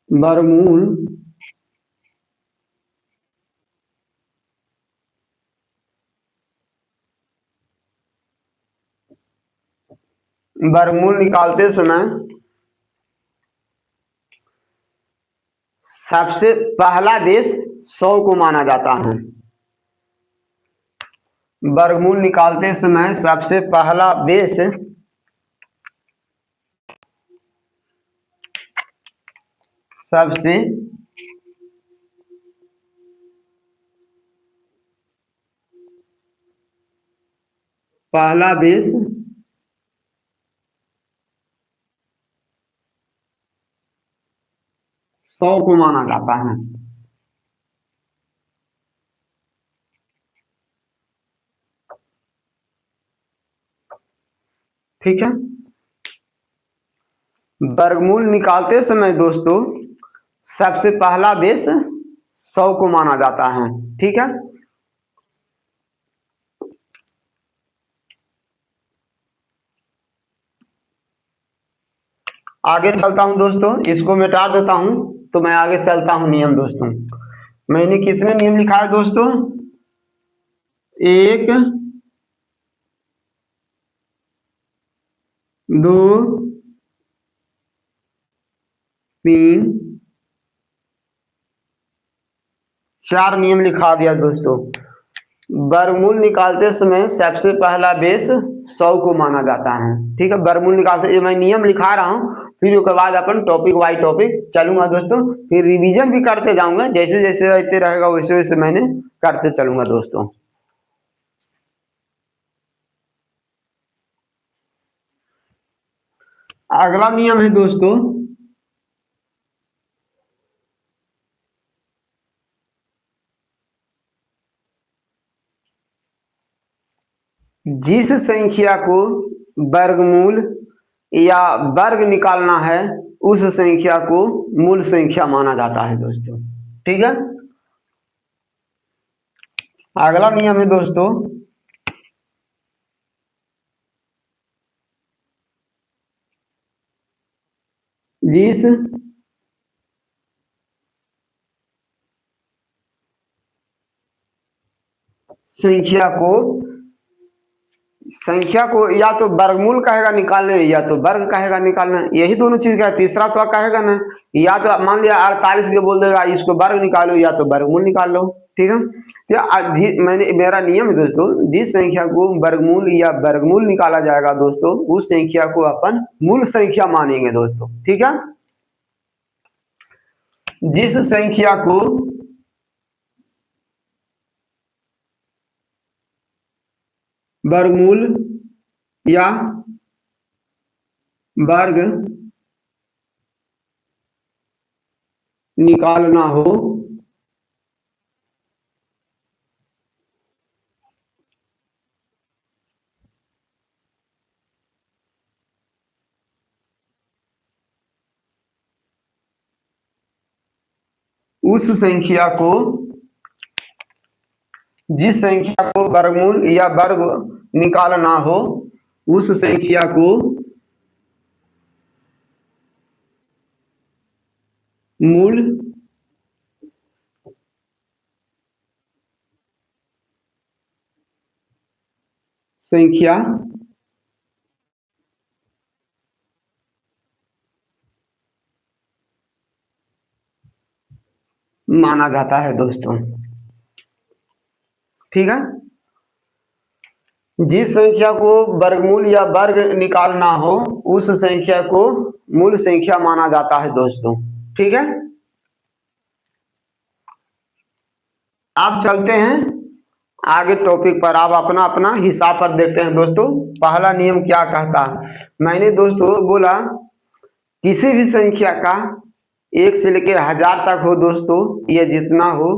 वर्गमूल वर्गमूल निकालते समय सबसे पहला बेस 100 को माना जाता है। वर्गमूल निकालते समय सबसे पहला बेस सबसे पहला बेस 100 को माना जाता है। ठीक है, वर्गमूल निकालते समय दोस्तों सबसे पहला बेस 100 को माना जाता है। ठीक है, आगे चलता हूं दोस्तों, इसको मिटा देता हूं तो मैं आगे चलता हूं। नियम दोस्तों, मैंने कितने नियम लिखा है दोस्तों? 1 2 3 4 नियम लिखा दिया दोस्तों। वर्गमूल निकालते समय सबसे पहला बेस 100 को माना जाता है। ठीक है, वर्गमूल निकालते मैं नियम लिखा रहा हूं, फिर उसके बाद अपन टॉपिक वाई टॉपिक चलूंगा दोस्तों। फिर रिवीजन भी करते जाऊंगा, जैसे जैसे रहते रहेगा वैसे वैसे मैंने करते चलूंगा दोस्तों। अगला नियम है दोस्तों जिस संख्या को वर्गमूल या वर्ग निकालना है उस संख्या को मूल संख्या माना जाता है दोस्तों। ठीक है, अगला नियम है दोस्तों जिस संख्या को या तो वर्गमूल कहेगा निकालने या तो वर्ग कहेगा निकालना, यही दोनों चीज का। तीसरा तो कहेगा ना, या तो मान लिया 48 के बोल देगा इसको वर्ग निकालो या तो वर्गमूल निकाल लो। ठीक है, मैंने मेरा नियम है दोस्तों, जिस संख्या को वर्गमूल या वर्गमूल निकाला जाएगा दोस्तों उस संख्या को अपन मूल संख्या मानेंगे दोस्तों। ठीक है, जिस संख्या को वर्गमूल या वर्ग निकालना हो उस संख्या को, जिस संख्या को वर्गमूल या वर्ग निकालना हो उस संख्या को मूल संख्या माना जाता है दोस्तों। ठीक है, जिस संख्या को वर्गमूल या वर्ग निकालना हो उस संख्या को मूल संख्या माना जाता है दोस्तों। ठीक है, आप चलते हैं आगे टॉपिक पर। आप अपना अपना हिसाब पर देखते हैं दोस्तों। पहला नियम क्या कहता है? मैंने दोस्तों बोला किसी भी संख्या का 1 से लेकर 1000 तक हो दोस्तों, ये जितना हो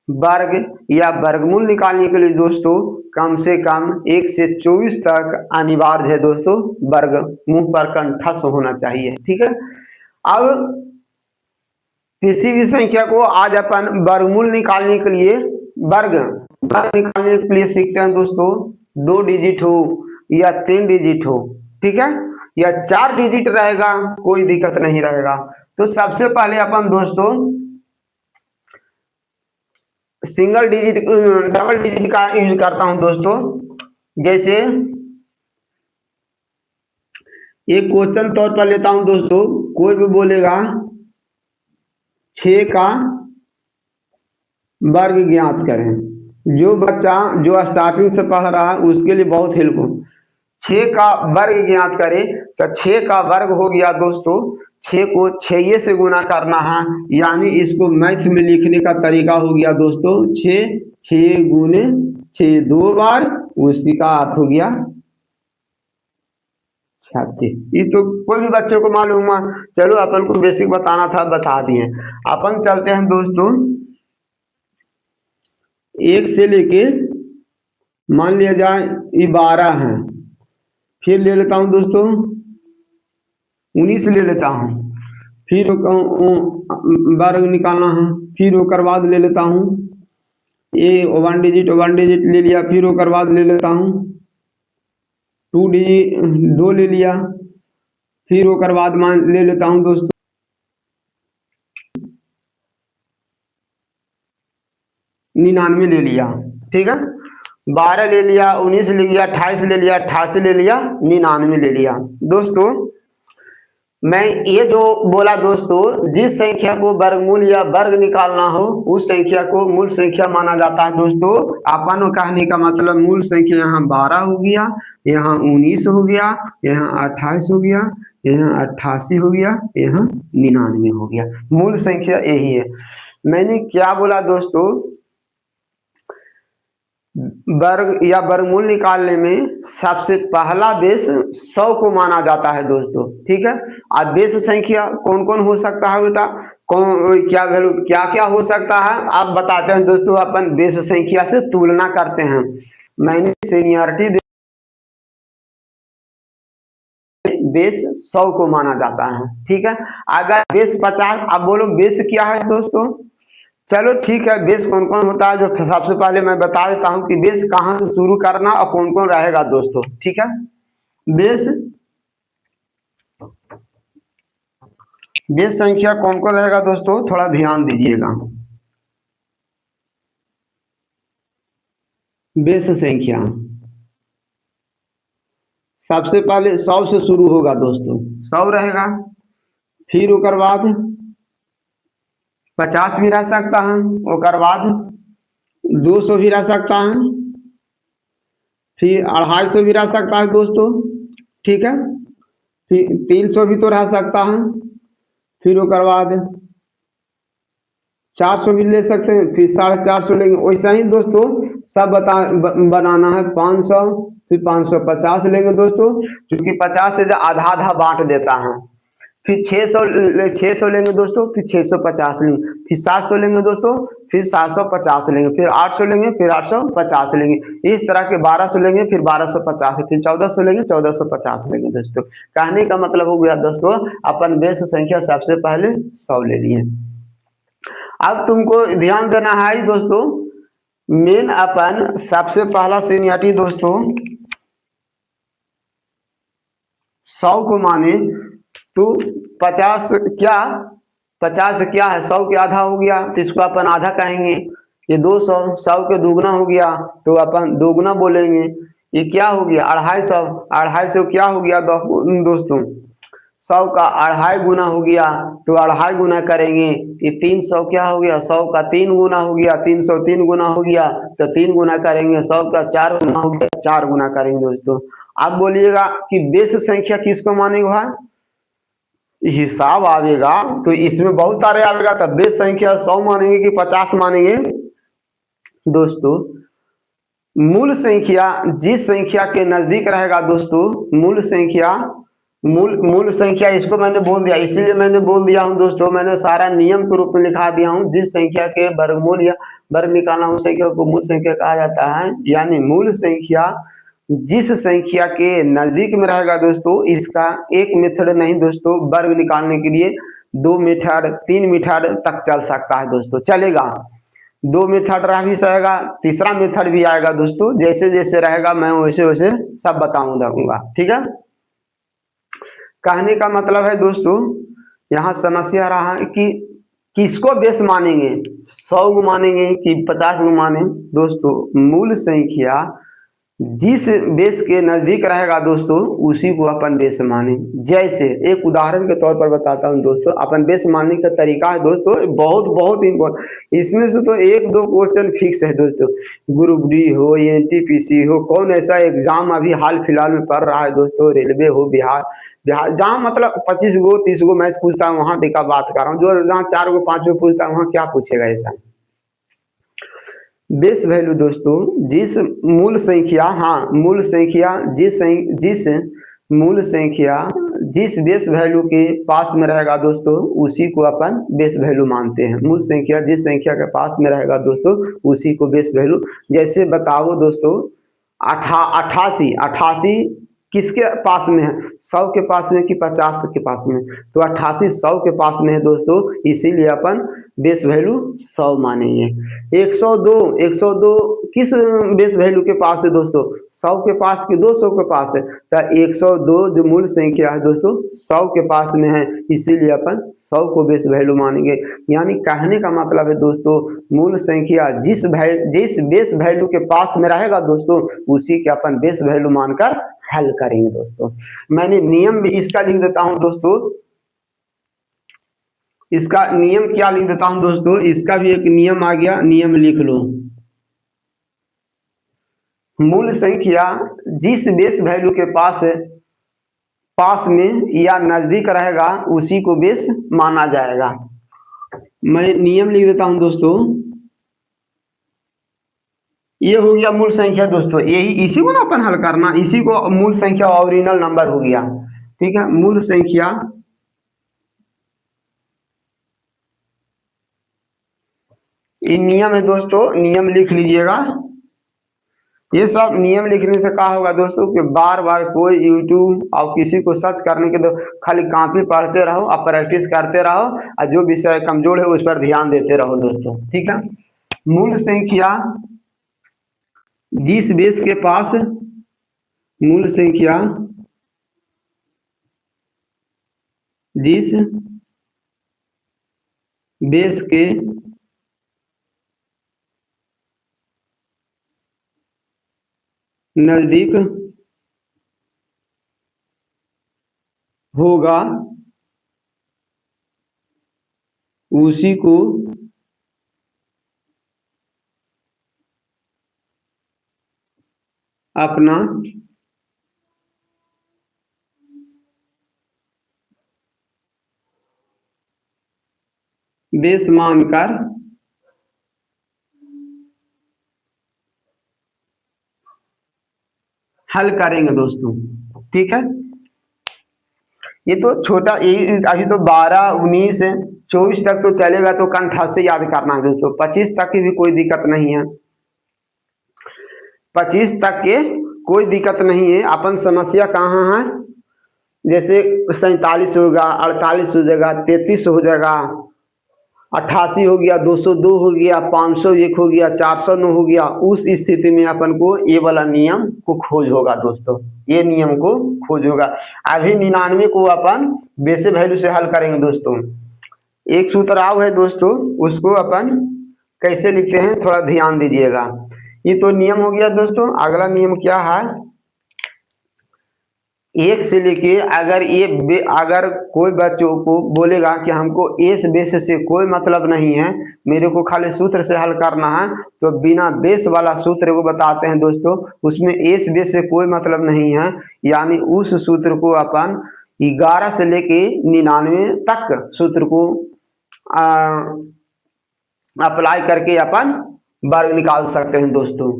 वर्ग या वर्गमूल निकालने के लिए दोस्तों कम से कम 1 से 24 तक अनिवार्य है दोस्तों, वर्ग मुंह पर कंठस्थ होना चाहिए। ठीक है, अब किसी भी संख्या को आज अपन वर्गमूल निकालने के लिए वर्ग वर्ग निकालने के लिए सीखते हैं दोस्तों, 2 डिजिट हो या 3 डिजिट हो, ठीक है, या 4 डिजिट रहेगा कोई दिक्कत नहीं रहेगा। तो सबसे पहले अपन दोस्तों सिंगल डिजिट डबल डिजिट का यूज करता हूं दोस्तों। जैसे एक क्वेश्चन तौर पर लेता हूं दोस्तों, कोई भी बोलेगा 6 का वर्ग ज्ञात करें, जो बच्चा जो स्टार्टिंग से पढ़ रहा है उसके लिए बहुत हेल्प हो। 6 का वर्ग ज्ञात करें तो 6 का वर्ग हो गया दोस्तों, 6 को 6 से गुना करना है, यानी इसको मैथ में लिखने का तरीका हो गया दोस्तों 6 6 गुने 6 2 बार, उसी का अर्थ हो गया 36। ये तो कोई भी बच्चे को मालूम है, चलो अपन को बेसिक बताना था बता दिए। अपन चलते हैं दोस्तों 1 से लेके मान लिया जाए ये 12 है, फिर ले लेता हूं दोस्तों 19 ले लेता हूं, फिर वर्ग निकालना है, फिर ओकर बाद ले लेता हूं ये 1 डिजिट ले लिया, फिर ओकर बाद ले लेता हूं 2 डिजिट 2 ले लिया, फिर ओकर बाद मान ले लेता हूं दोस्तों 99 ले लिया। ठीक है, 12 ले लिया, 19 ले लिया, 28 ले लिया, 88 ले लिया, 99 ले लिया। दोस्तों मैं ये जो बोला दोस्तों, जिस संख्या को वर्गमूल या वर्ग निकालना हो उस संख्या को मूल संख्या माना जाता है दोस्तों। अपन कहने का मतलब मूल संख्या यहाँ 12 हो गया, यहाँ 19 हो गया, यहाँ 28 हो गया, यहाँ 88 हो गया, यहाँ 99 हो गया, मूल संख्या यही है। मैंने क्या बोला दोस्तों, वर्ग या वर्गमूल निकालने में सबसे पहला बेस 100 को माना जाता है दोस्तों। ठीक है, अब बेस संख्या कौन कौन हो सकता है बेटा, कौन क्या वैल्यू क्या क्या हो सकता है आप बताते हैं दोस्तों। अपन बेस संख्या से तुलना करते हैं, मैंने सीनियरिटी बेस 100 को माना जाता है। ठीक है, अगर बेस 50, अब बोलो बेस क्या है दोस्तों। चलो ठीक है, बेस कौन कौन होता है जो सबसे पहले मैं बता देता हूं कि बेस कहां से शुरू करना और कौन कौन रहेगा दोस्तों। ठीक है, बेस संख्या कौन कौन रहेगा दोस्तों, थोड़ा ध्यान दीजिएगा। बेस संख्या सबसे पहले 100 से शुरू होगा दोस्तों, 100 रहेगा, फिर ओकर बाद 50 भी रह सकता है, ओकर बाद 200 भी रह सकता है, फिर 250 भी रह सकता है दोस्तों। ठीक है, फिर 300 भी तो रह सकता है, फिर ओकर बाद 400 भी ले सकते हैं, फिर 450 लेंगे। वैसा ही दोस्तों सब बनाना है। 500, फिर 550 लेंगे दोस्तों, क्योंकि 50 से आधा आधा बांट देता है। फिर 600 लेंगे दोस्तों, फिर 650 लेंगे, फिर 700 लेंगे दोस्तों, फिर 750 लेंगे, फिर 800 लेंगे, फिर 850 लेंगे। इस तरह के 1200 लेंगे, फिर 1250, फिर 1400 लेंगे, 1450 लेंगे दोस्तों। कहने का मतलब हो गया दोस्तों, अपन बेस संख्या सबसे पहले 100 ले लिए। अब तुमको ध्यान देना है दोस्तों, मेन अपन सबसे पहला सीनियरिटी दोस्तों 100 को माने तो 50 क्या 50 क्या है, 100 के आधा हो गया तो इसको अपन आधा कहेंगे। ये 200, 100 के दुगना हो गया तो अपन दोगुना बोलेंगे। ये क्या हो गया 250, 250 क्या हो गया दोस्तों, 100 का 2.5 गुना हो गया तो 2.5 गुना करेंगे। ये 300 क्या हो गया, 100 का 3 गुना हो गया, 300 3 गुना हो गया तो 3 गुना करेंगे। 100 का 4 गुना हो गया, 4 गुना करेंगे दोस्तों। अब बोलिएगा कि बेस संख्या किसको मानेगा, हिसाब आवेगा तो इसमें बहुत सारे आवेगा, तो बेस संख्या 100 मानेंगे कि 50 मानेंगे दोस्तों। मूल संख्या जिस संख्या के नजदीक रहेगा दोस्तों, मूल संख्या इसको मैंने बोल दिया, इसीलिए मैंने बोल दिया हूं दोस्तों, मैंने सारा नियम के रूप में लिखा दिया हूं। जिस संख्या के वर्गमूल या वर्ग निकालना उस संख्या को मूल संख्या कहा जाता है। यानी मूल संख्या जिस संख्या के नजदीक में रहेगा दोस्तों, इसका एक मेथड नहीं दोस्तों, वर्ग निकालने के लिए 2 मेथड 3 मेथड तक चल सकता है दोस्तों, चलेगा। 2 मेथड रह भी सकेगा, तीसरा मेथड भी आएगा दोस्तों, जैसे जैसे रहेगा मैं वैसे वैसे सब बताऊंगा, ठीक है। कहने का मतलब है दोस्तों, यहाँ समस्या रहा कि किसको बेस मानेंगे, 100 को मानेंगे कि 50 को माने दोस्तों। मूल संख्या जिस बेस के नजदीक रहेगा दोस्तों, उसी को अपन बेस माने। जैसे एक उदाहरण के तौर पर बताता हूं दोस्तों, अपन बेस मानने का तरीका है दोस्तों, बहुत बहुत इम्पोर्टेंट। इसमें से तो 1-2 क्वेश्चन फिक्स है दोस्तों, ग्रुप डी हो, एनटीपीसी हो, कौन ऐसा एग्जाम अभी हाल फिलहाल में पढ़ रहा है दोस्तों, रेलवे हो, बिहार जहाँ मतलब 25 गो 30 गो मैथ पूछता है वहां देखा बात कर रहा हूँ, जो जहाँ 4 गो 5 गो पूछता है वहां क्या पूछेगा ऐसा। बेस वैल्यू दोस्तों, जिस मूल संख्या, हाँ मूल संख्या जिस मूल संख्या जिस बेस वैल्यू के पास में रहेगा दोस्तों, उसी को अपन बेस वैल्यू मानते हैं। मूल संख्या जिस संख्या के पास में रहेगा दोस्तों, उसी को बेस वैल्यू। जैसे बताओ दोस्तों, 88 किसके पास में है, 100 के पास में कि 50 के पास में, तो 88 100 के पास में है दोस्तों, इसीलिए अपन बेस वैल्यू 100 मानेंगे। 102 किस बेस वैल्यू के पास है दोस्तों, 100 के पास कि 200 के पास है, तो 102 जो मूल संख्या है दोस्तों 100 के पास में है, इसीलिए अपन 100 को बेस वैल्यू मानेंगे। यानी कहने का मतलब है दोस्तों, मूल संख्या जिस बेस वैल्यू के पास में रहेगा दोस्तों, उसी के अपन बेस वैल्यू मानकर हल करेंगे दोस्तों। मैंने नियम भी इसका लिख देता हूं दोस्तों, इसका नियम क्या लिख देता हूं दोस्तों, इसका भी एक नियम आ गया, नियम लिख लो। मूल संख्या जिस बेस वैल्यू के पास में या नजदीक रहेगा, उसी को बेस माना जाएगा। मैं नियम लिख देता हूं दोस्तों, ये हो गया मूल संख्या दोस्तों, यही इसी को ना अपन हल करना, इसी को मूल संख्या ओरिजिनल नंबर हो गया, ठीक है। मूल संख्या ये नियम है दोस्तों, नियम लिख लीजिएगा। ये सब नियम लिखने से क्या होगा दोस्तों कि बार बार कोई यूट्यूब और किसी को सर्च करने के, तो खाली कॉपी पढ़ते रहो और प्रैक्टिस करते रहो, और जो विषय कमजोर है उस पर ध्यान देते रहो दोस्तों, ठीक है। मूल संख्या जिस बेस के पास, मूल संख्या जिस बेस के नजदीक होगा, उसी को अपना बेस मानकर हल करेंगे दोस्तों, ठीक है। ये तो छोटा, ये अभी तो 12 19 24 तक तो चलेगा, तो कंठ से याद करना है दोस्तों। 25 तक की भी कोई दिक्कत नहीं है, 25 तक के कोई दिक्कत नहीं है। अपन समस्या कहाँ है, जैसे 47 होगा, 48 हो जाएगा, 33 हो जाएगा, 88 हो गया, 202 हो गया, 501 हो गया, 409 हो गया, उस स्थिति में अपन को ये वाला नियम को खोज होगा दोस्तों, ये नियम को खोज होगा। अभी 99 को अपन बेसिक वैल्यू से हल करेंगे दोस्तों। एक सूत्राव है दोस्तों, उसको अपन कैसे लिखते हैं थोड़ा ध्यान दीजिएगा। ये तो नियम हो गया दोस्तों। अगला नियम क्या है, एक से लेके अगर कोई बच्चों को बोलेगा कि हमको इस बेस से कोई मतलब नहीं है, मेरे को खाली सूत्र से हल करना है, तो बिना बेस वाला सूत्र को बताते हैं दोस्तों, उसमें इस बेस से कोई मतलब नहीं है, यानी उस सूत्र को अपन 11 से लेके 99 तक सूत्र को अप्लाई करके अपन वर्ग निकाल सकते हैं दोस्तों।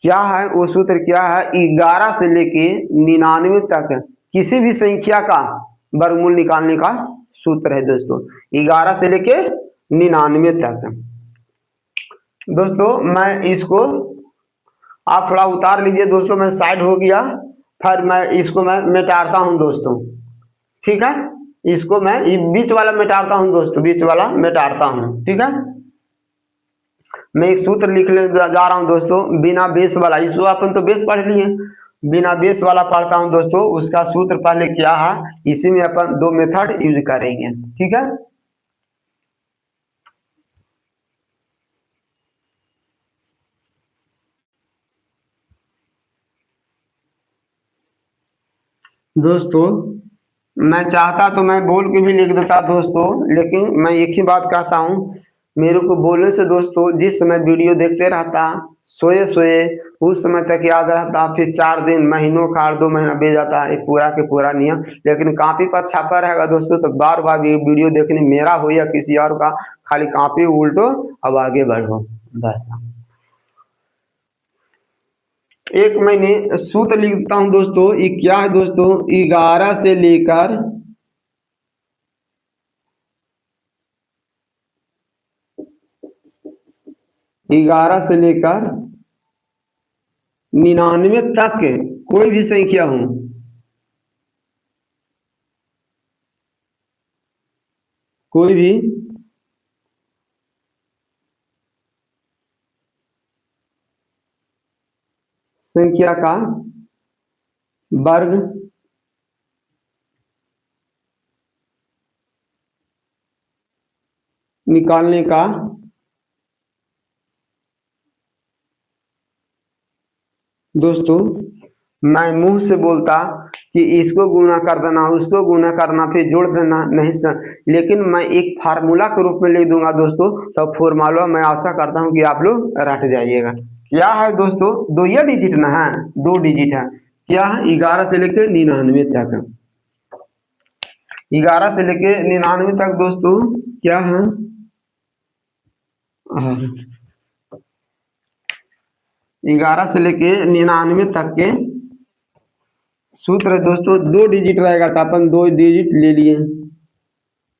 क्या है वो सूत्र, क्या है, 11 से लेके 99 तक किसी भी संख्या का वर्गमूल निकालने का सूत्र है दोस्तों, 11 से लेके 99 तक। दोस्तों मैं इसको, आप थोड़ा उतार लीजिए दोस्तों, मैं साइड हो गया, फिर मैं इसको मैं मिटाता हूँ दोस्तों। ठीक है, इसको मैं बीच वाला मिटाता हूँ दोस्तों, बीच वाला मिटाता हूँ। ठीक है, मैं एक सूत्र लिखने जा रहा हूँ दोस्तों, बिना बेस वाला। इसको अपन तो बेस पढ़ लिए, बिना बेस वाला पढ़ता हूँ दोस्तों। उसका सूत्र पहले क्या है, इसी में अपन दो मेथड यूज करेंगे। ठीक है, दोस्तों मैं चाहता तो मैं बोल के भी लिख देता दोस्तों, लेकिन मैं एक ही बात कहता हूँ, मेरे को बोलने से दोस्तों जिस समय वीडियो देखते रहता, सोए सोए उस समय तक याद रहता, फिर 4 दिन महीनों का 2 महीना बीत जाता है, पूरा के पूरा नियम। लेकिन कॉपी पर छापा रहेगा दोस्तों, तो बार बार ये वीडियो देखने, मेरा हो या किसी और का, खाली कॉपी उल्टो अब आगे बढ़ो बस। एक महीने सूत्र लिखता हूं दोस्तों, ये क्या है दोस्तों, 11 से लेकर 99 तक कोई भी संख्या हो, कोई भी संख्या का वर्ग निकालने का दोस्तों, मैं मुंह से बोलता कि इसको गुना कर देना, उसको गुना करना, फिर जोड़ देना, नहीं सर, लेकिन मैं एक फार्मूला के रूप में लिख दूंगा दोस्तों। तो फॉर्मूला मैं आशा करता हूं कि आप लोग रट जाइएगा। क्या है दोस्तों, दो ये डिजिट ना है, 2 डिजिट है। क्या है, 11 से लेके 99 तक, 11 से लेके 99 तक दोस्तों क्या है, 11 से लेके 99 तक के सूत्र है दोस्तों, 2 डिजिट रहेगा, तो अपन 2 डिजिट ले लिए।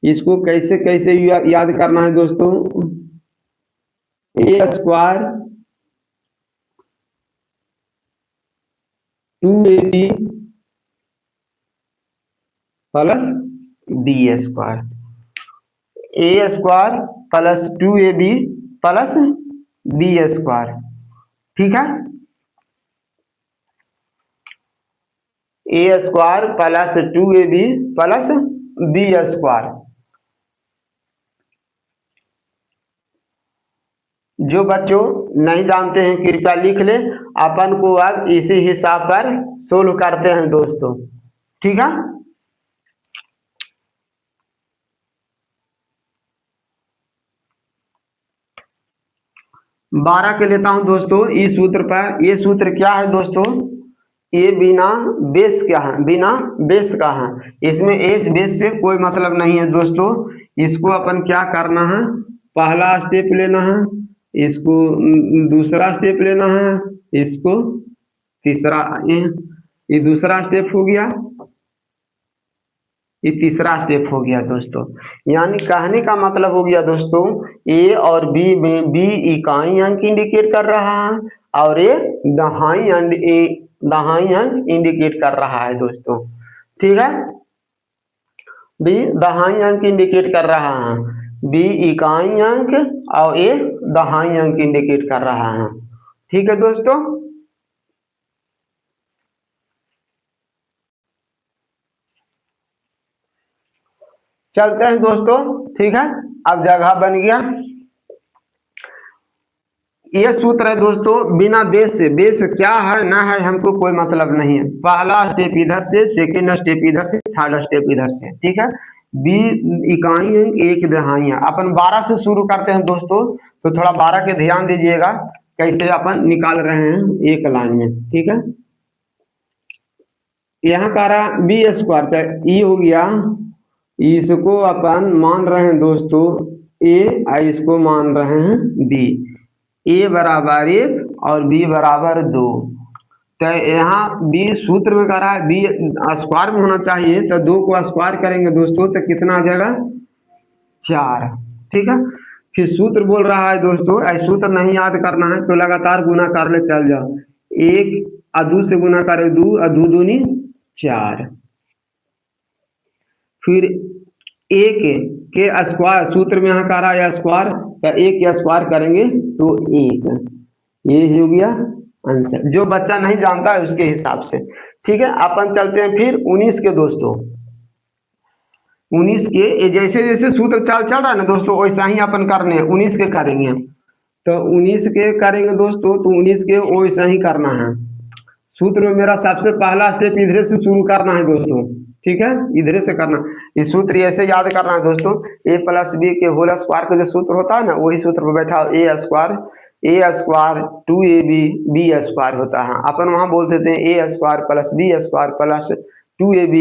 इसको कैसे कैसे याद करना है दोस्तों, a square 2ab plus B square, a square plus 2ab plus B square. ठीक है, a square plus 2ab plus B square. जो बच्चों नहीं जानते हैं कृपया लिख ले, अपन को अब इसी हिसाब पर सोल्व करते हैं दोस्तों। ठीक है, 12 के लेता हूं दोस्तों इस सूत्र पर। ये सूत्र क्या है दोस्तों, ये बिना बेस क्या है, बिना बेस का है, इसमें एस बेस से कोई मतलब नहीं है दोस्तों। इसको अपन क्या करना है, पहला स्टेप लेना है, इसको दूसरा स्टेप लेना है, इसको तीसरा, ये दूसरा स्टेप हो गया, ये तीसरा स्टेप हो गया दोस्तों। यानी कहने का मतलब हो गया दोस्तों, ए और बी में बी इकाई अंक इंडिकेट कर रहा है, और ये दहाई अंक इंडिकेट कर रहा है दोस्तों। ठीक है, बी दहाई अंक इंडिकेट कर रहा है, बी इकाई अंक और ए दहाई अंक इंडिकेट कर रहा है। ठीक है दोस्तों, चलते हैं दोस्तों। ठीक है, अब जगह बन गया। ये सूत्र है दोस्तों बिना बेस से, बेस क्या है ना है हमको कोई मतलब नहीं है। पहला स्टेप इधर से, सेकेंड स्टेप इधर से, थर्ड स्टेप इधर से। ठीक है, बी इकाई अंक एक दहाइयां, अपन 12 से शुरू करते हैं दोस्तों, तो थोड़ा 12 के ध्यान दीजिएगा कैसे अपन निकाल रहे हैं एक लाइन में। ठीक है, यहाँ का रहा बी स्क्वायर, तो ई हो गया, इसको अपन मान रहे हैं दोस्तों ए, इसको मान रहे हैं बी। ए बराबर 1 और बी बराबर 2, तो यहाँ बी सूत्र में कह रहा है बी स्क्वायर में होना चाहिए, तो 2 को स्क्वायर करेंगे दोस्तों तो कितना आ जाएगा, 4। ठीक है, फिर सूत्र बोल रहा है दोस्तों, ऐसे सूत्र नहीं याद करना है तो लगातार गुना कर ले चल जाओ। 1 और 2 से गुना करे 2 और 2 दूनी 4। फिर 1 के स्क्वायर, सूत्र में यहाँ कर रहा है स्क्वायर, तो 1 के स्क्वायर करेंगे तो 1। ये हो गया आंसर, जो बच्चा नहीं जानता है उसके हिसाब से। ठीक है, अपन चलते हैं फिर 19 के दोस्तों। 19 के जैसे जैसे सूत्र चल रहा है ना दोस्तों, वैसा ही अपन करने हैं। 19 के करेंगे तो 19 के करेंगे दोस्तों, तो 19 के वैसा ही करना है। सूत्र में मेरा सबसे पहला स्टेप इधर से शुरू करना है दोस्तों। ठीक है, इधर से करना। इस सूत्र ऐसे याद करना है दोस्तों, a प्लस बी के होल स्क्वायर का जो सूत्र होता है ना, वही सूत्र पर बैठा a square 2ab B square होता है। अपन वहां बोल देते हैं a square plus B square plus 2ab,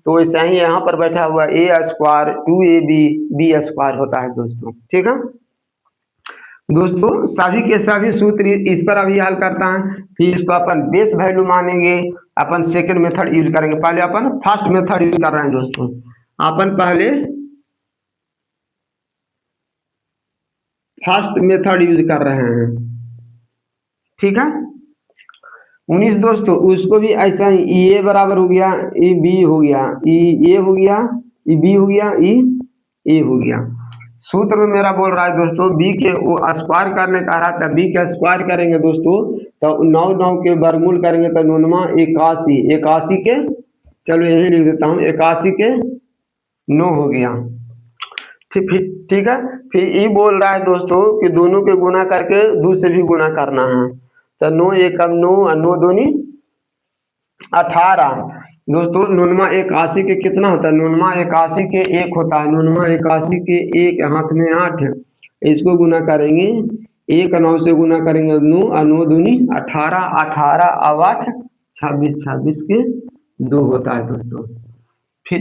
तो वैसा ही यहाँ पर बैठा हुआ a square 2ab B square होता है दोस्तों। ठीक है दोस्तों, सभी के सभी सूत्र इस पर अभी हल करता है। फिर इसको अपन बेस वैल्यू मानेंगे, अपन सेकंड मेथड यूज करेंगे। पहले अपन फर्स्ट मेथड यूज कर रहे हैं दोस्तों। अपन पहले फर्स्ट मेथड यूज कर रहे हैं। ठीक है 19 दोस्तों, उसको भी ऐसा ही ए बराबर हो गया, ए बी हो गया, ए हो गया, ई बी हो गया, ए हो गया। सूत्र में मेरा बोल रहा है दोस्तों, बी के वो स्क्वायर करने का रहा था, बी के स्क्वायर करेंगे दोस्तों तो 9 के वर्गमूल करेंगे तो 9 81, 81 के, चलो यही लिख देता हूँ, 81 के 9 हो गया। ठीक है, फिर ये बोल रहा है दोस्तों कि दोनों के गुना करके 2 से भी गुना करना है, तो 9 एकम 9 और 9 दूनी 18 दोस्तों। 9 81 के कितना होता है? 9 81 के 1 होता है। 9 81 के 1 हाथ में 8, इसको गुना करेंगे 1 9 से गुना करेंगे 9 और 9 दूनी 18, 18 और 8 26, 26 के 2 होता है दोस्तों। फिर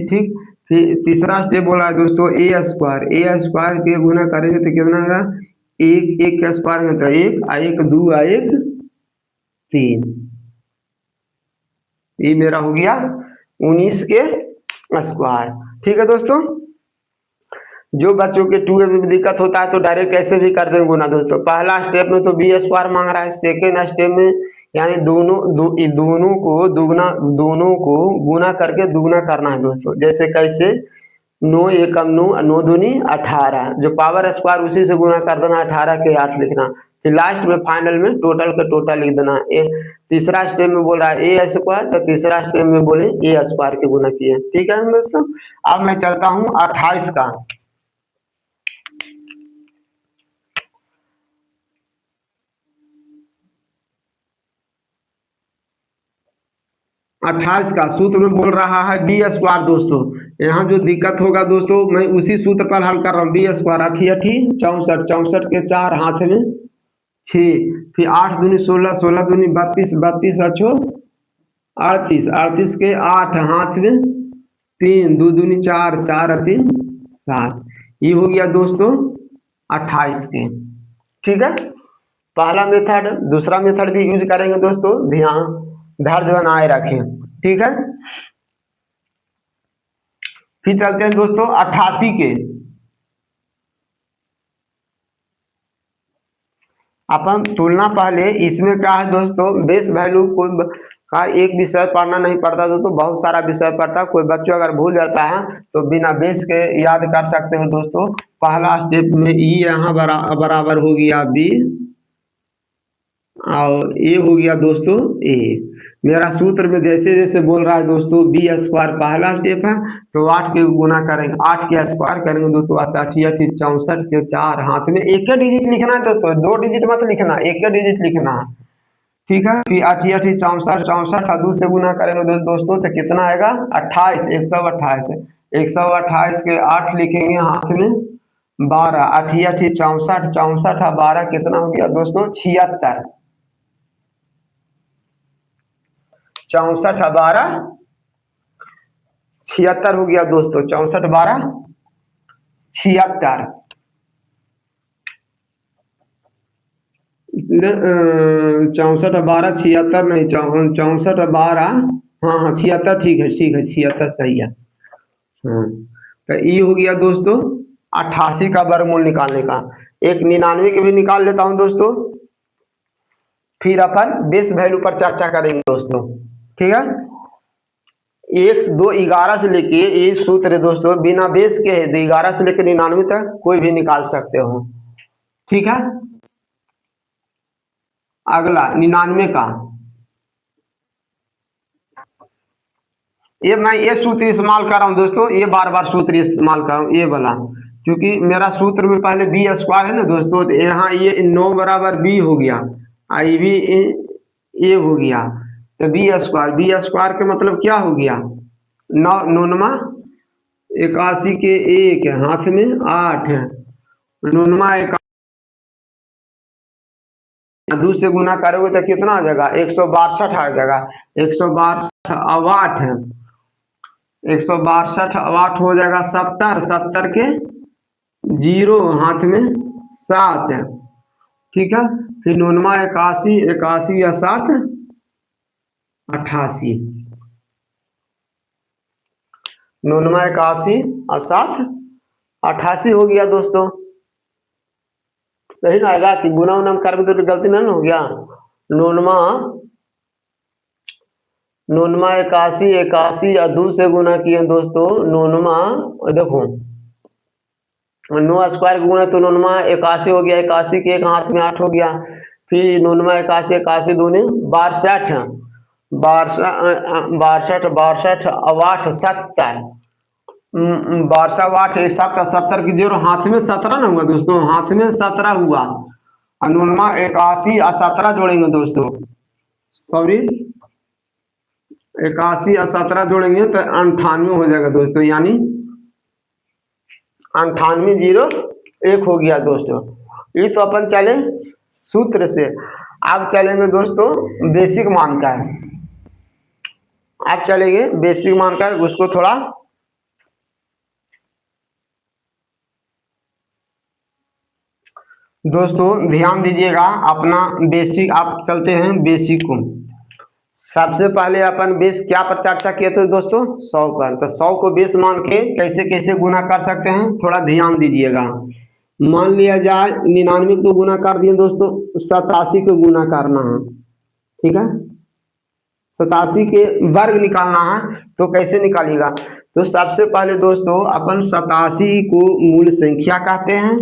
तीसरा स्टेप बोला है दोस्तों, ए स्क्वायर के गुना करेंगे तो कितना होगा? 1 के स्क्वायर में तो 1 और 1 2 और 1 3। ये मेरा हो गया 19 के स्क्वायर। ठीक है दोस्तों, जो बच्चों के 2 में दिक्कत होता है तो डायरेक्ट ऐसे भी कर देंगे गुना दोस्तों। पहला स्टेप में तो बी स्क्वायर मांग रहा है, सेकेंड स्टेप में यानी दोनों को गुना करके दुगना करना है दोस्तों। जैसे कैसे? 9 एकम 9 9 दूनी 18, जो पावर स्क्वायर उसी से गुना कर देना, 18 के 8 लिखना, फिर लास्ट में फाइनल में टोटल का टोटल लिख देना। तीसरा स्टेप में बोल रहा है ए स्क्वायर, तो तीसरा स्टेप में बोले ए स्क्वायर के गुना किए। ठीक है दोस्तों, अब मैं चलता हूँ 28 का। 28 का सूत्र में बोल रहा है बी स्क्वायर दोस्तों। यहाँ जो दिक्कत होगा दोस्तों, मैं उसी सूत्र पर हल कर रहा हूँ। बी स्क्वायर 8 64, 64 के 4 हाथ में 6, फिर 8 दूनी 16, 16 दूनी 32, 32 अच्छो 38, 38 के 8 हाथ में 3, 2 दूनी 4, 4 3 7। ये हो गया दोस्तों 28 के। ठीक है, पहला मेथड, दूसरा मेथड भी यूज करेंगे दोस्तों, ध्यान धैर्य बनाए रखें। ठीक है, फिर चलते हैं दोस्तों 88 के। अपन तुलना पहले इसमें क्या है दोस्तों, बेस वैल्यू का एक विषय पढ़ना नहीं पड़ता दोस्तों, बहुत सारा विषय पढ़ता है। कोई बच्चों अगर भूल जाता है तो बिना बेस के याद कर सकते हो दोस्तों। पहला स्टेप में ई यहाँ बराबर हो गया बी और ए हो गया दोस्तों ए। मेरा सूत्र में जैसे जैसे बोल रहा है दोस्तों, बी स्क्वायर पहला स्टेप है तो 8 के गुना करेंगे, 8 के स्क्वायर करेंगे दोस्तों, 8 64 के 4 हाथ में 1 डिजिट लिखना है दोस्तों, 2 डिजिट मत लिखना, 1 डिजिट लिखना है। ठीक है, फिर 8 64 64 2 से गुना करेंगे दोस्तों तो कितना आएगा? 28, 128, 128 के 8 लिखेंगे हाथ में 12, 8 64 64 12 कितना हो गया दोस्तों? 76, 64 12 76 हो गया दोस्तों, 64 12 76, 64 12 76 नहीं, 64 12, हाँ 76, ठीक है 76 सही है। हाँ, तो ये हो गया दोस्तों 88 का वर्गमूल निकालने का। एक 99 के भी निकाल लेता हूं दोस्तों, फिर अपन बेस वैल्यू पर चर्चा करेंगे दोस्तों। ठीक है, 1 2 11 से लेके ये सूत्र है दोस्तों, बिना बेस के है, 11 से लेकर 99 तक कोई भी निकाल सकते हो। ठीक है, अगला 99 का, ये मैं ये सूत्र इस्तेमाल कर रहा हूं दोस्तों, ये बार बार सूत्र इस्तेमाल कर रहा हूं ये वाला, क्योंकि मेरा सूत्र में पहले बी स्क्वायर है ना दोस्तों, तो यहाँ ये 9 बराबर बी हो गया, आई बी ए हो गया, तो बी स्क्वायर के मतलब क्या हो गया, 9 9 81 के 1 हाथ में 8 9 2 से गुना करोगे तो कितना आ जाएगा, 162 आ जाएगा, 162 अब 8 है, 162 अब 8 हो जाएगा 70, 70 के 0 हाथ में 7 है। ठीक है, फिर 9 81, 81 या 7 88, 9 81 और 7 88 हो गया दोस्तों। सही ना आएगा कि गुना उना कर तो गलती ना हो गया, 9 81 81 या 2 से गुना किए दोस्तों, 9 देखो 9 स्क्वायर गुना तो 9 81 हो गया, 81 के 1 हाथ में 8 हो गया, फिर 9 81 81 दूनी 62 62 अब 8 70, 62 8 70 की 0 हाथ में 17 ना हुआ दोस्तों, हाथ में 17 हुआ, और 9 81 और 17 जोड़ेंगे दोस्तों, सॉरी 81 और 17 जोड़ेंगे तो 98 हो जाएगा दोस्तों, यानी 98 0 1 हो गया दोस्तों। ये तो अपन चले सूत्र से, अब चलेंगे दोस्तों बेसिक मानकर, अब चलेंगे बेसिक मानकर, उसको थोड़ा दोस्तों ध्यान दीजिएगा अपना बेसिक, आप चलते हैं बेसिक को। सबसे पहले अपन बेस क्या पर चर्चा किए थे दोस्तों, 100 पर, तो 100 को बेस मान के कैसे कैसे गुना कर सकते हैं थोड़ा ध्यान दीजिएगा। मान लिया जाए 99 को गुना कर दिए दोस्तों, 87 को गुना करना है। ठीक है, 87 के वर्ग निकालना है, तो कैसे निकालिएगा, तो सबसे पहले दोस्तों अपन 87 को मूल संख्या कहते हैं,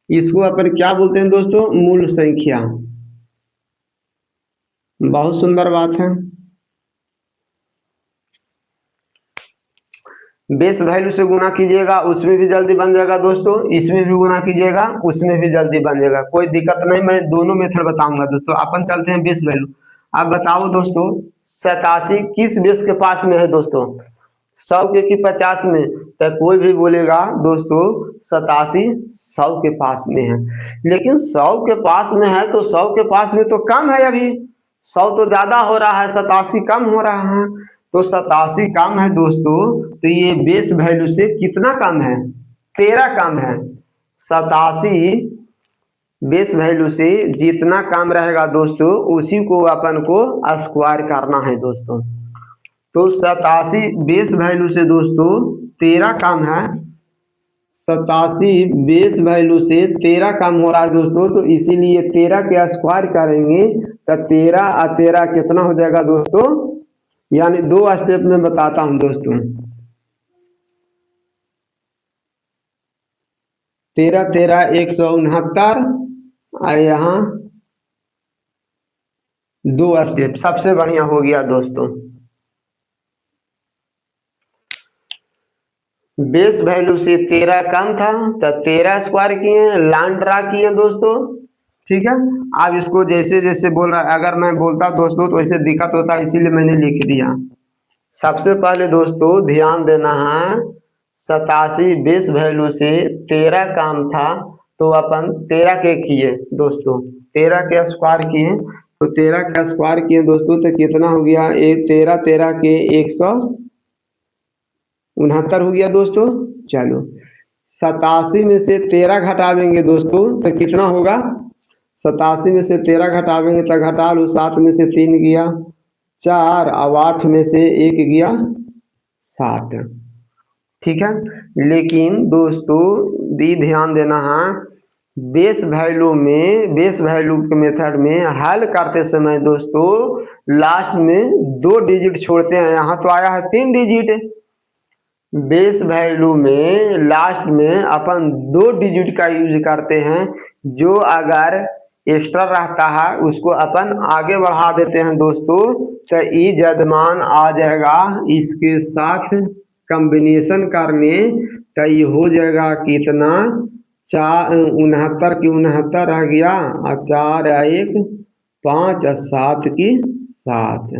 इसको अपन क्या बोलते हैं दोस्तों, मूल संख्या। बहुत सुंदर बात है, बेस वैल्यू से गुना कीजिएगा उसमें भी जल्दी बन जाएगा दोस्तों, इसमें भी गुना कीजिएगा उसमें भी जल्दी बन जाएगा, कोई दिक्कत नहीं, मैं दोनों मेथड बताऊंगा दोस्तों। अपन चलते हैं बेस वैल्यू। आप बताओ दोस्तों 87 किस बेस के पास में है दोस्तों, 100 के कि 50 में, तो कोई भी बोलेगा दोस्तों 87 100 के पास में है, लेकिन 100 के पास में है तो 100 के पास में तो कम है, अभी 100 तो ज्यादा हो रहा है, 87 कम हो रहा है, तो 87 कम है दोस्तों, तो ये बेस वैल्यू से कितना कम है, 13 कम है। 87 बेस वैल्यू से जितना कम रहेगा दोस्तों उसी को अपन को स्क्वायर करना है दोस्तों, तो 87 बेस वैल्यू से दोस्तों 13 कम है, 87 बेस वैल्यू से 13 कम हो रहा है दोस्तों, तो इसीलिए 13 के स्क्वायर करेंगे तो 13 और 13 कितना हो जाएगा दोस्तों, यानी 2 स्टेप में बताता हूं दोस्तों, 13 13 169, और यहाँ 2 स्टेप सबसे बढ़िया हो गया दोस्तों। बेस वैल्यू से 13 कम था तो 13 स्क्वायर किए, लाइन ड्रा किए दोस्तों। ठीक है, अब इसको जैसे जैसे बोल रहा है, अगर मैं बोलता दोस्तों तो ऐसे दिक्कत होता, इसीलिए मैंने लिख दिया। सबसे पहले दोस्तों ध्यान देना है, 87 बेस वैल्यू से 13 कम था तो अपन 13 के किए दोस्तों, 13 के स्क्वायर किए, तो 13 का स्क्वायर किए दोस्तों तो कितना हो गया, 13 13 के 169 हो गया दोस्तों। चलो 87 में से 13 घटावेंगे दोस्तों तो कितना होगा, 87 में से 13 घटावेंगे तो घटा लो, 7 में से 3 गया 4, और 8 में से 1 गया 7। ठीक है, लेकिन दोस्तों भी ध्यान देना है बेस वैल्यू के मेथड में हल करते समय दोस्तों लास्ट में 2 डिजिट छोड़ते हैं। यहाँ तो आया है 3 डिजिट। बेस वैल्यू में लास्ट में अपन 2 डिजिट का यूज करते हैं। जो अगर एक्स्ट्रा रहता है उसको अपन आगे बढ़ा देते हैं दोस्तों, तो ई जजमान आ जाएगा इसके साथ कॉम्बिनेशन करने, तो ये हो जाएगा कितना 69 की 69 रह गया और 4 1 5 और 7 की 7।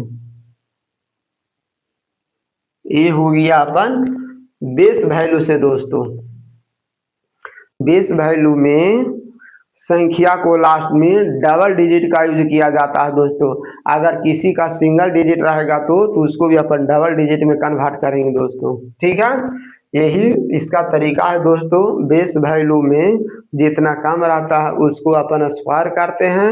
ये हो गया अपन बेस वैल्यू से दोस्तों। बेस वैल्यू में संख्या को लास्ट में डबल डिजिट का यूज किया जाता है दोस्तों। अगर किसी का सिंगल डिजिट रहेगा तो उसको भी अपन डबल डिजिट में कन्वर्ट करेंगे दोस्तों, ठीक है। यही इसका तरीका है दोस्तों। बेस वैल्यू में जितना कम रहता है उसको अपन स्क्वायर करते हैं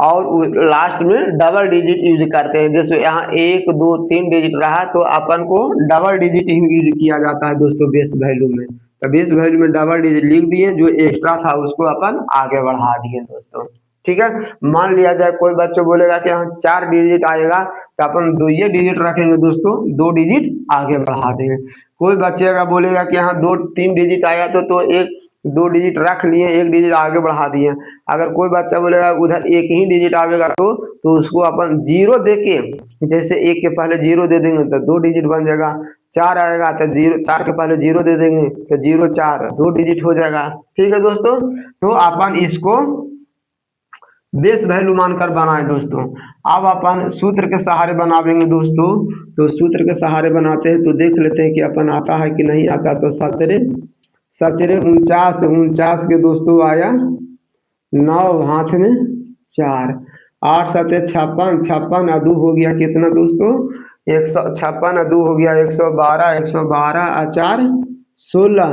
और लास्ट में डबल डिजिट यूज करते हैं। जैसे यहाँ 1 2 3 डिजिट रहा तो अपन को डबल डिजिट यूज किया जाता है दोस्तों बेस वैल्यू में। तो बेस वैल्यू में डबल डिजिट लिख दिए, जो एक्स्ट्रा था उसको अपन आगे बढ़ा दिए दोस्तों, ठीक है। मान लिया जाए कोई बच्चा बोलेगा कि यहाँ 4 डिजिट आएगा तो अपन 2 डिजिट रखेंगे दोस्तों, 2 डिजिट आगे बढ़ा देंगे। कोई बच्चे का बोलेगा कि यहाँ 2 3 डिजिट आया तो एक 2 डिजिट रख लिए, 1 डिजिट आगे बढ़ा दिए। अगर कोई बच्चा बोलेगा उधर 1 ही डिजिट आएगा तो उसको अपन 0 दे के, जैसे 1 के पहले 0 दे देंगे तो 2 डिजिट बन जाएगा। 4 आएगा तो 4 के पहले 0 दे देंगे तो 0 4 2 डिजिट हो जाएगा, ठीक है दोस्तों। तो अपन इसको बेस वैल्यू मानकर बनाए दोस्तों। अब अपन सूत्र के सहारे बनावेंगे दोस्तों। तो सूत्र के सहारे बनाते हैं तो देख लेते हैं कि अपन आता है कि नहीं आता। तो 7 49 के दोस्तों आया 9 हाथ में 4, 8 7 56, 56 और 2 हो गया कितना दोस्तों 156 और 2 हो गया 112, 112 और 4 16,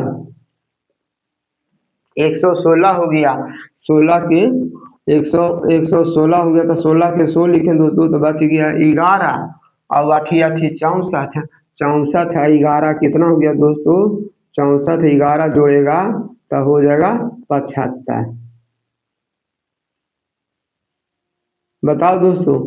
116 हो गया। 16 के 116 हो गया तो 16 के 100 लिखे दोस्तों तो बच गया 11 और 8 8 64, 64 है 11 कितना हो गया दोस्तों 64, 11 जोड़ेगा तो हो जाएगा 75। बताओ दोस्तों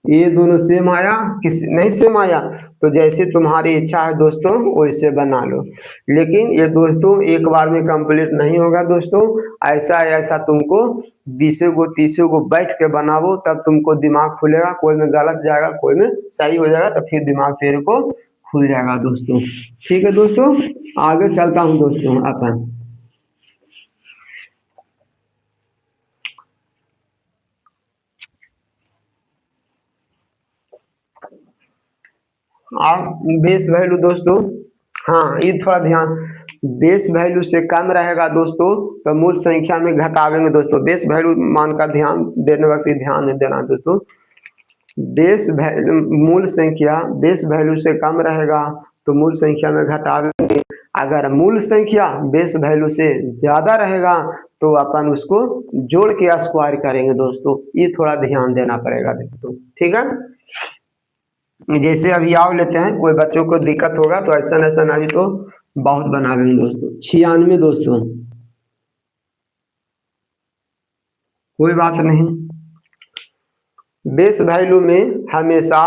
ये दोनों सेम आया कि नहीं सेम आया। तो जैसे तुम्हारी इच्छा है दोस्तों वैसे बना लो, लेकिन ये दोस्तों एक बार में कंप्लीट नहीं होगा दोस्तों। ऐसा तुमको 20 को 30 को बैठ के बनाओ तब तुमको दिमाग खुलेगा। कोई में गलत जाएगा कोई में सही हो जाएगा तो फिर दिमाग तेरे को खुल जाएगा दोस्तों, ठीक है दोस्तों। आगे चलता हूँ दोस्तों अपन। बेस वैल्यू दोस्तों, हाँ ये थोड़ा ध्यान, बेस वैल्यू से कम रहेगा दोस्तों तो मूल संख्या में घटावेंगे दोस्तों। बेस वैल्यू मानकर ध्यान देने वक्त ध्यान देना दोस्तों। बेस वैल्यू मूल संख्या बेस वैल्यू से कम रहेगा तो मूल संख्या में घटावेंगे। अगर मूल संख्या बेस वैल्यू से ज्यादा रहेगा तो अपन उसको जोड़ के स्क्वायर करेंगे दोस्तों। ये थोड़ा ध्यान देना पड़ेगा दोस्तों, ठीक है। जैसे अभी आओ लेते हैं, कोई बच्चों को दिक्कत होगा तो ऐसा अभी तो बहुत बना लेंगे दोस्तों। 96 दोस्तों, कोई बात नहीं। बेस वैल्यू में हमेशा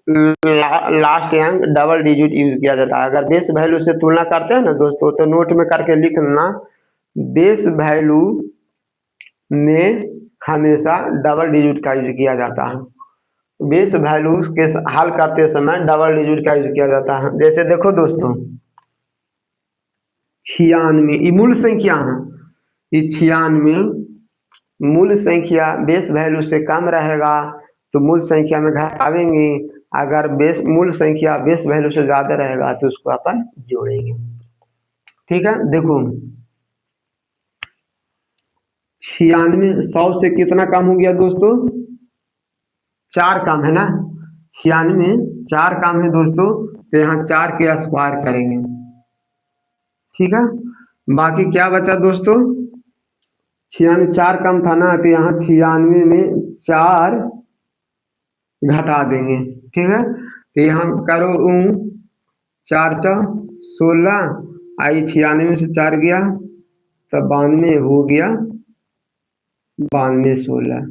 लास्ट अंक डबल डिजिट यूज किया जाता है। अगर बेस वैल्यू से तुलना करते हैं ना दोस्तों तो नोट में करके लिख लेना, बेस वैल्यू में हमेशा डबल डिजिट का यूज किया जाता है। बेस वैल्यू के हल करते समय डबल डिजिट का यूज किया जाता है। जैसे देखो दोस्तों 96 ये मूल संख्या है, ये 96 मूल संख्या बेस वैल्यू से कम रहेगा तो मूल संख्या में घटावेंगे। अगर मूल संख्या बेस वैल्यू से ज्यादा रहेगा तो उसको अपन जोड़ेंगे, ठीक है। देखो 96 100 से कितना कम हो गया दोस्तों 4 कम है ना। 96 में 4 कम है दोस्तों तो यहाँ 4 के स्क्वायर करेंगे, ठीक है। बाकी क्या बचा दोस्तों 96 4 कम था ना तो यहाँ 96 में 4 घटा देंगे, ठीक है। तो यहाँ करो 4 16 आई 96 में से 4 गया तो 92 हो गया 92 16।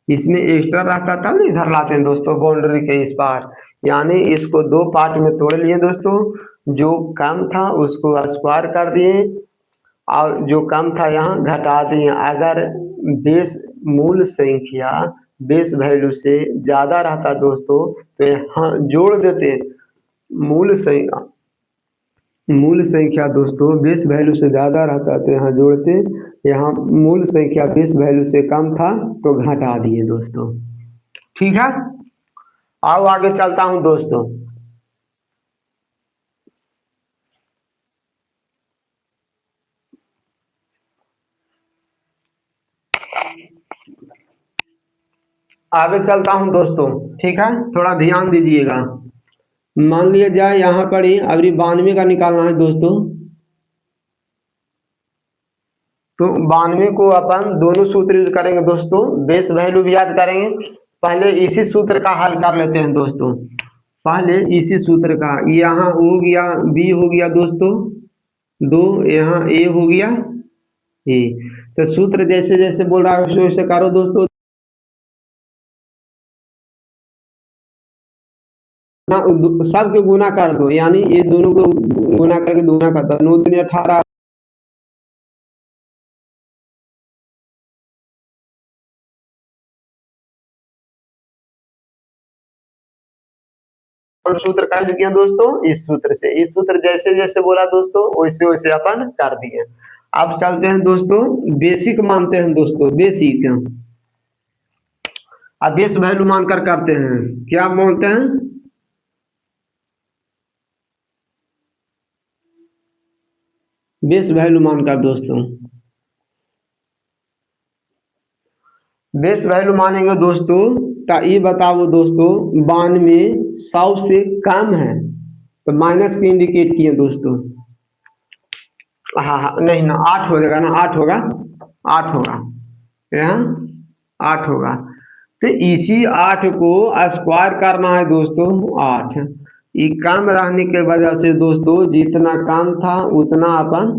इसमें एक्स्ट्रा रहता तब नहीं इधर लाते हैं दोस्तों बाउंड्री के इस पार। यानी इसको दो पार्ट में तोड़ लिए दोस्तों, जो कम था उसको स्क्वायर कर दिए और जो कम था यहाँ घटा दिए। अगर बेस मूल संख्या बेस वैल्यू से ज़्यादा रहता दोस्तों तो यहाँ जोड़ देते। मूल संख्या मूल संख्या दोस्तों बेस वैल्यू से ज़्यादा रहता तो यहाँ जोड़ते। यहाँ मूल संख्या बेस वैल्यू से कम था तो घटा दिए दोस्तों। ठीक है, आओ आगे चलता हूँ दोस्तों। आगे चलता हूँ दोस्तों, ठीक है, थोड़ा ध्यान दीजिएगा। मान लिया जाए यहाँ पर ही अभी 92 का निकालना है दोस्तों, तो 92 को अपन दोनों सूत्र यूज करेंगे दोस्तों, बेस वैल्यू भी याद करेंगे। पहले इसी सूत्र का हल कर लेते हैं दोस्तों। पहले इसी सूत्र का, यहाँ हो गया बी हो गया दोस्तों 2, यहाँ ए हो गया ए। तो सूत्र जैसे जैसे बोल रहा है वैसे वैसे करो दोस्तों। सबके गुना कर दो, यानी ये दोनों को गुना करके दोगुना कर दो, 9 दूनी 18। सूत्र कर दिया दोस्तों इस सूत्र से, इस सूत्र जैसे जैसे बोला दोस्तों वैसे वैसे अपन कर दिए। अब चलते हैं दोस्तों, बेसिक मानते हैं दोस्तों, बेसिक। अब बेस वैल्यू मानकर करते हैं, क्या बोलते हैं, बेस वैल्यू मानकर दोस्तों। बेस वैल्यू मानेंगे दोस्तों तो ये बताओ दोस्तों 92 100 से कम है तो माइनस के इंडिकेट किए दोस्तों। हाँ हाँ नहीं ना, 8 हो जाएगा ना, 8 होगा, 8 होगा, यहाँ 8 होगा। तो इसी 8 को स्क्वायर करना है दोस्तों 8। ये कम रहने के वजह से दोस्तों जितना कम था उतना अपन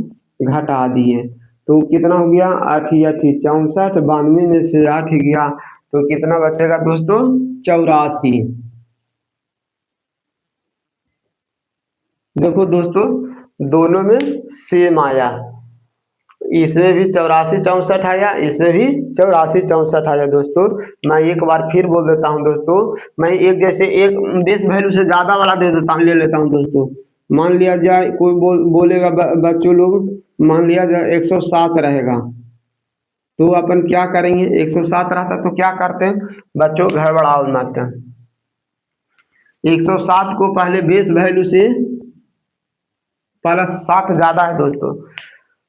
घटा दिए, तो कितना हो गया 8 8 64, 92 में से 8 गया तो कितना बचेगा दोस्तों 84। देखो दोस्तों दोनों में सेम आया, इसमें भी 84 64 आया, इसमें भी 84 64 आया दोस्तों। मैं एक बार फिर बोल देता हूं दोस्तों, मैं एक जैसे एक बेस वैल्यू से ज्यादा वाला दे देता हूं, ले लेता हूं दोस्तों। मान लिया जाए कोई बोलेगा बच्चों लोग, मान लिया जाए 107 रहेगा तो अपन क्या करेंगे, 107 रहता तो क्या करते हैं बच्चों, गड़बड़ाओ मत। 107 को पहले बेस वैल्यू से प्लस 7 ज्यादा है दोस्तों,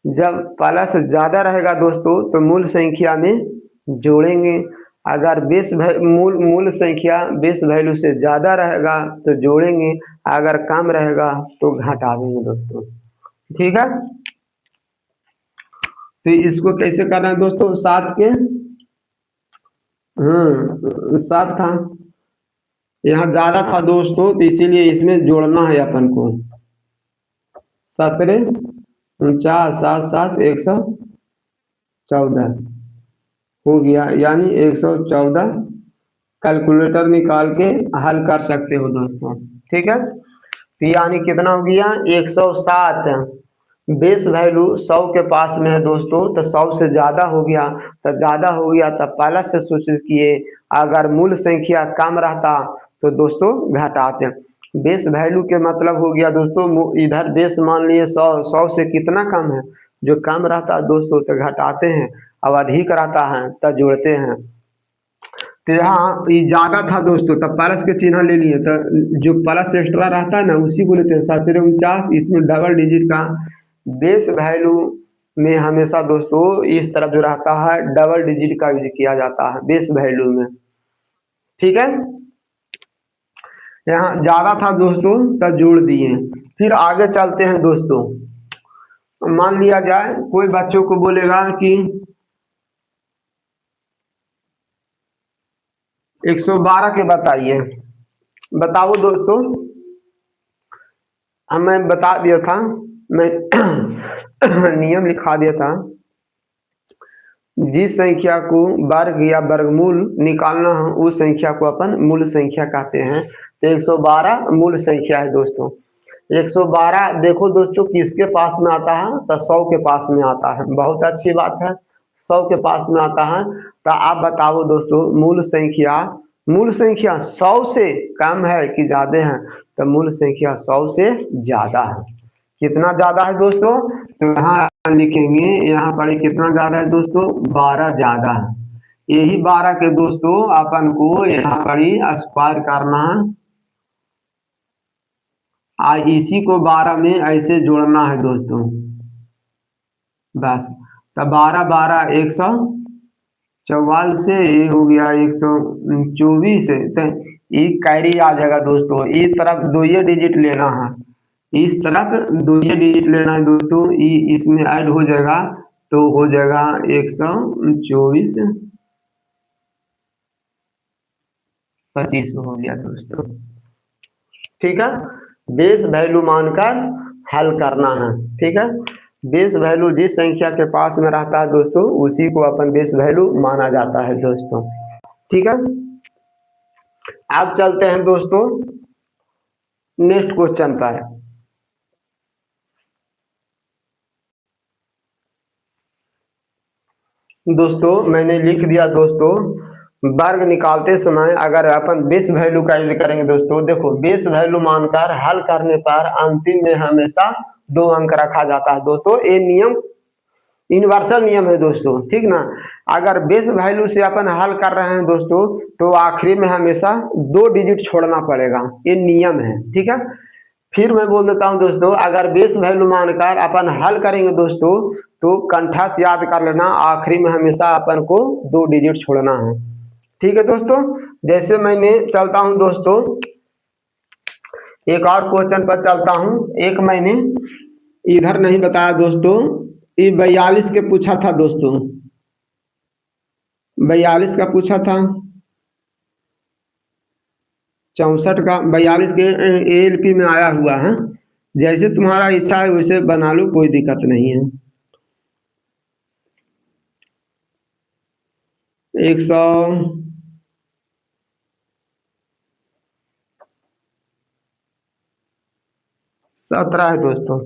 जब प्लस ज्यादा रहेगा दोस्तों तो मूल संख्या में जोड़ेंगे। अगर मूल संख्या बेस वैल्यू से ज्यादा रहेगा तो जोड़ेंगे, अगर कम रहेगा तो घटा देंगे दोस्तों। ठीक है, तो इसको कैसे करना है दोस्तों, 7 के 7 था, यहाँ ज्यादा था दोस्तों तो इसीलिए इसमें जोड़ना है अपन को। 17 49 7 7 114 हो गया, यानी 114 कैलकुलेटर निकाल के हल कर सकते हो दोस्तों। ठीक है, तो यानी कितना हो गया 107। बेस वैल्यू 100 के पास में है दोस्तों तो 100 से ज्यादा हो गया, तो ज्यादा हो गया तो पहले से सूचित किए। अगर मूल संख्या कम रहता तो दोस्तों घटाते। बेस वैल्यू के मतलब हो गया दोस्तों, इधर बेस मान लिए 100 से कितना कम है, जो कम रहता है दोस्तों तो घटाते हैं, अब अधिक रहता है तो जोड़ते हैं। तो यहाँ ये ज्यादा था दोस्तों तब प्लस के चिन्ह ले लिए, तो जो प्लस एक्स्ट्रा रहता है ना उसी को लेते हैं। 749 इसमें डबल डिजिट का बेस वैल्यू में हमेशा दोस्तों इस तरफ जो रहता है डबल डिजिट का यूज किया जाता है बेस वैल्यू में। ठीक है, यहाँ ज्यादा था दोस्तों तो जोड़ दिए। फिर आगे चलते हैं दोस्तों, मान लिया जाए कोई बच्चों को बोलेगा कि 112 के बताइए, बताओ दोस्तों। मैं बता दिया था, मैं नियम लिखा दिया था। जिस संख्या को वर्ग या वर्गमूल निकालना हो उस संख्या को अपन मूल संख्या कहते हैं। तो 112 मूल संख्या है दोस्तों। 112 देखो दोस्तों किसके पास में आता है, तो 100 के पास में आता है। बहुत अच्छी बात है, 100 के पास में आता है। तो आप बताओ दोस्तों मूल संख्या 100 से कम है कि ज्यादा है, तो मूल संख्या 100 से ज्यादा है। कितना ज्यादा है दोस्तों, तो यहाँ लिखेंगे, यहाँ पर कितना ज्यादा है दोस्तों, 12 ज्यादा है। यही 12 के दोस्तों अपन को यहाँ पर ही स्क्वायर करना है, इसी को 12 में ऐसे जोड़ना है दोस्तों, बस। तब 12 12 144 से ये हो गया 124 है, तो ये कैरी आ जाएगा दोस्तों। इस तरफ दो ये डिजिट लेना है, इस तरफ दो ये डिजिट लेना है दोस्तों, इसमें ऐड हो जाएगा तो हो जाएगा 124 25 हो गया दोस्तों। ठीक है, बेस वैल्यू मानकर हल करना है। ठीक है, बेस वैल्यू जिस संख्या के पास में रहता है दोस्तों उसी को अपन बेस वैल्यू माना जाता है दोस्तों। ठीक है, अब चलते हैं दोस्तों नेक्स्ट क्वेश्चन पर। दोस्तों मैंने लिख दिया दोस्तों, वर्ग निकालते समय अगर अपन बेस वैल्यू का यूज करेंगे दोस्तों, देखो बेस वैल्यू मानकर हल करने पर अंतिम में हमेशा 2 अंक रखा जाता है दोस्तों। ये नियम यूनिवर्सल नियम है दोस्तों, ठीक ना। अगर बेस वैल्यू से अपन हल कर रहे हैं दोस्तों तो आखिरी में हमेशा 2 डिजिट छोड़ना पड़ेगा, ये नियम है। ठीक है, फिर मैं बोल देता हूं दोस्तों, अगर बेस वैल्यू मानकर अपन हल करेंगे दोस्तों तो कंठा से याद कर लेना, आखिरी में हमेशा अपन को 2 डिजिट छोड़ना है। ठीक है दोस्तों, जैसे मैंने चलता हूं दोस्तों एक और क्वेश्चन पर चलता हूं। एक मैंने इधर नहीं बताया दोस्तों, ये 42 के पूछा था दोस्तों, 42 का पूछा था, 64 का, 42 के ALP में आया हुआ है। जैसे तुम्हारा इच्छा है वैसे बना लो, कोई दिक्कत नहीं है। 117 है दोस्तों।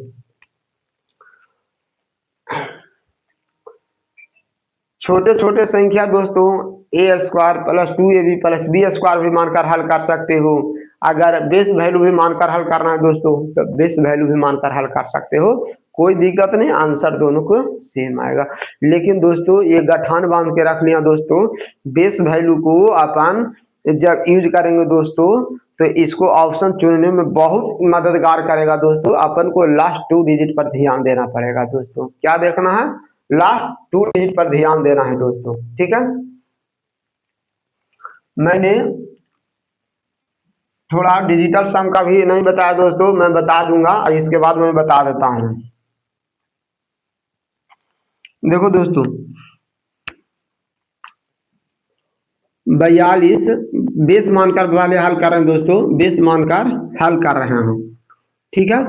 छोटे छोटे संख्या दोस्तों A² plus 2AB plus B² भी मानकर हल कर सकते हो। अगर बेस वैल्यू भी मानकर हल करना है दोस्तों तो बेस वैल्यू भी मानकर हल कर सकते हो, कोई दिक्कत नहीं, आंसर दोनों को सेम आएगा। लेकिन दोस्तों ये गठान बांध के रख लिया दोस्तों, बेस वैल्यू को अपन जब यूज करेंगे दोस्तों तो इसको ऑप्शन चुनने में बहुत मददगार करेगा दोस्तों। अपन को लास्ट 2 डिजिट पर ध्यान देना पड़ेगा दोस्तों। क्या देखना है, लास्ट 2 डिजिट पर ध्यान देना है दोस्तों। ठीक है, मैंने थोड़ा डिजिटल सम का भी नहीं बताया दोस्तों, मैं बता दूंगा, इसके बाद मैं बता देता हूं। देखो दोस्तों 42 बेस मानकर वाले हल कर रहे हैं दोस्तों, बेस मानकर हल कर रहे हैं। ठीक है,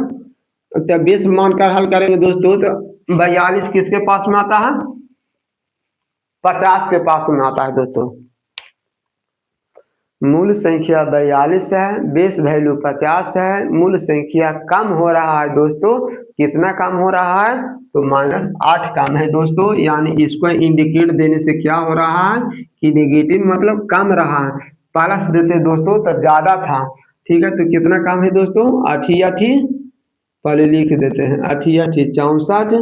तो बेस मानकर हल करेंगे दोस्तों तो 42 किसके पास में आता है, 50 के पास में आता है दोस्तों। मूल संख्या 42 है, बेस वैल्यू 50 है, मूल संख्या कम हो रहा है दोस्तों। कितना कम हो रहा है, तो -8 कम है दोस्तों। यानी इसको इंडिकेट देने से क्या हो रहा है कि नेगेटिव मतलब कम रहा है। प्लस देते दोस्तों तो ज्यादा था। ठीक है, तो कितना कम है दोस्तों, 8 पहले लिख देते हैं, 8 64,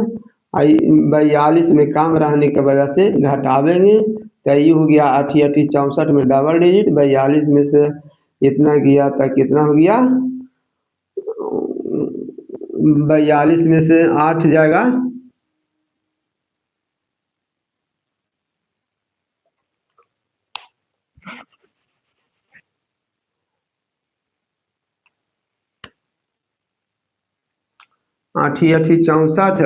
42 में कम रहने की वजह से घटावेंगे तो ये हो गया 8 64 में डबल डिजिट, 42 में से इतना गया था, कितना हो गया, 42 में से 8 जाएगा, आठी 64,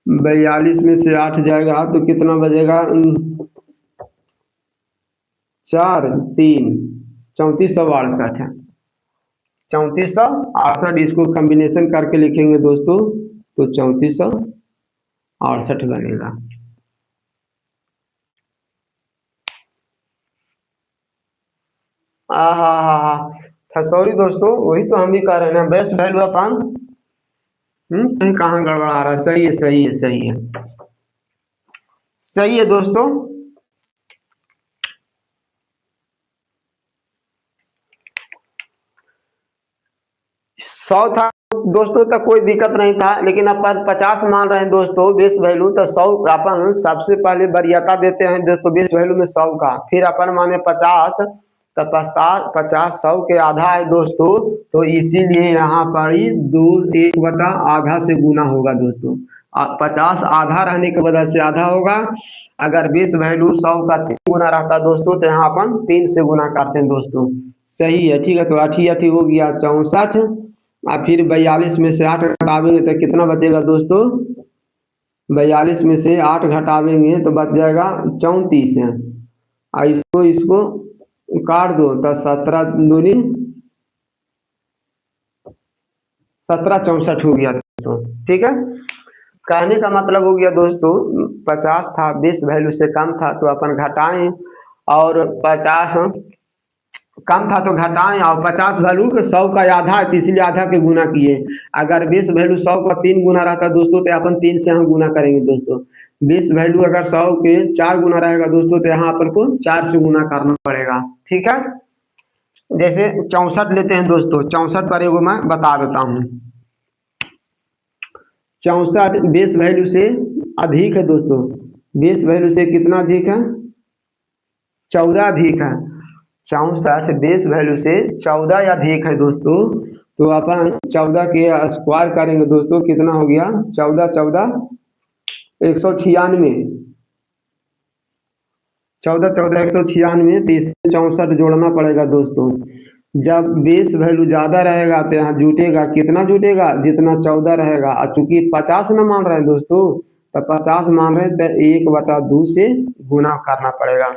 42 में से 8 जाएगा तो कितना बजेगा, 4 3 3468 है, 3468। इसको कॉम्बिनेशन करके लिखेंगे दोस्तों तो 3468 बनेगा। हाँ हाँ हाँ हाँ, सॉरी दोस्तों, वही तो हम भी कह रहे हैं ना, बेस वैल्यू अपन कहीं कहाँ गड़बड़ा रहा है। सही है सही है सही है सही है दोस्तों। 100 था दोस्तों, तक कोई दिक्कत नहीं था, लेकिन अपन 50 मान रहे हैं दोस्तों बेस वैल्यू, तो 100 अपन सबसे पहले वरीयता देते हैं दोस्तों बेस वैल्यू में 100 का, फिर अपन माने 50, तो 50 100 के आधा है दोस्तों, तो इसीलिए यहाँ पर ही दो, 1/आधा से गुना होगा दोस्तों। 50 आधा रहने की वजह से आधा होगा। अगर बेस वैल्यू 100 का 3 गुना रहता दोस्तों, तो यहाँ अपन 3 से गुना करते हैं दोस्तों। सही है, ठीक है, तो अठी अठी हो गया 64, और फिर 42 में से 8 घटावेंगे तो कितना बचेगा दोस्तों? 42 में से 8 घटावेंगे तो बच जाएगा 34 है। और इसको इसको काट दो तो 17 दूनी 17 64 हो गया दोस्तों। ठीक है, कहने का मतलब हो गया दोस्तों, 50 था, 20 वैल्यू से कम था तो अपन घटाएं, और 50 कम था तो घटाएं, और 50 वैल्यू के 100 का आधा है तो इसलिए आधा के गुना किए। अगर 20 वैल्यू 100 का 3 गुना रहता दोस्तों, तो अपन 3 से यहाँ गुना करेंगे दोस्तों। 20 वैल्यू अगर 100 के 4 गुना रहेगा दोस्तों, तो यहाँ अपन को 4 से गुना करना पड़ेगा। ठीक है, जैसे 64 लेते हैं दोस्तों, 64 पर एगो मैं बता देता हूँ। 64 बेस वैल्यू से अधिक है दोस्तों। बेस वैल्यू से कितना अधिक है? 14 अधिक है। 64 बेस वैल्यू से 14 अधिक है दोस्तों, तो अपन 14 के स्क्वायर करेंगे दोस्तों, कितना हो गया? 14 14 196, 14 14 196, तो इससे 64 जोड़ना पड़ेगा दोस्तों। जब बेस वैल्यू ज्यादा रहेगा तो यहाँ जुटेगा, कितना जुटेगा? जितना 14 रहेगा, और चूंकि 50 न मान रहे हैं दोस्तों, तो 50 मान रहे हैं तो 1/2 से गुना करना पड़ेगा।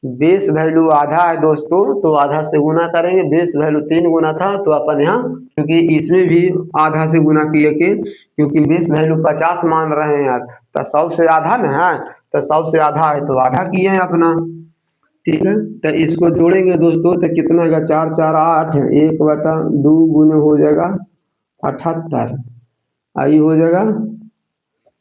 बेस वैल्यू आधा है दोस्तों, तो आधा से गुना करेंगे। बेस वैल्यू 3 गुना था, तो अपन यहाँ क्योंकि इसमें भी आधा से गुना किए कि क्योंकि बेस वैल्यू 50 मान रहे हैं, तो 100 से आधा ना है, तो 100 से आधा है तो आधा किए हैं अपना। ठीक है, तो इसको जोड़ेंगे दोस्तों तो कितना होगा? 4 4 8, 1/2 गुने हो जाएगा 78, आई हो जाएगा।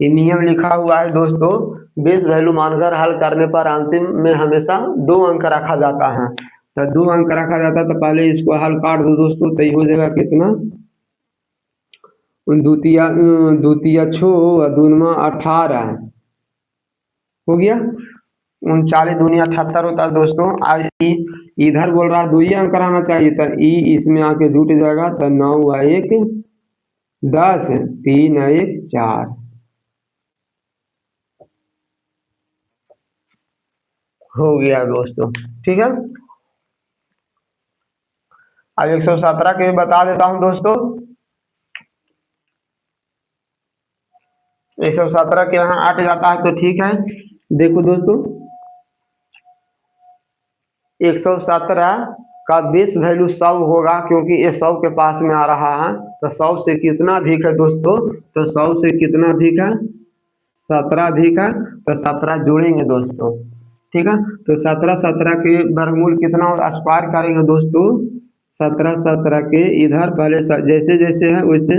ये नियम लिखा हुआ है दोस्तों, बेस वैल्यू मानकर हल करने पर अंतिम में हमेशा 2 अंक रखा जाता है। तो 2 अंक रखा जाता है, तो पहले इसको हल काट दो दोस्तों, तो ये हो जाएगा कितना? द्वितीय द्वितीय 6 और दूनमा 18 हो गया। 39 दूनी 78 होता है दोस्तों। आज इधर बोल रहा है 2 ही अंक रहना चाहिए, तो ई इसमें आके जुट जाएगा, तो 9 व 1 10, 3 1 4 हो गया दोस्तों। ठीक है, अब 117 के भी बता देता हूं दोस्तों। 117 के यहाँ 8 जाता है तो ठीक है। देखो दोस्तों, 117 का बेस वैल्यू 100 होगा, क्योंकि ये 100 के पास में आ रहा है, तो 100 से कितना अधिक है दोस्तों? तो 100 से कितना अधिक है? 17 अधिक है, तो 17 जोड़ेंगे दोस्तों। ठीक है, तो 17 17 के वर्गमूल कितना स्क्वायर करेंगे दोस्तों? 17 17 के इधर पहले जैसे जैसे है वैसे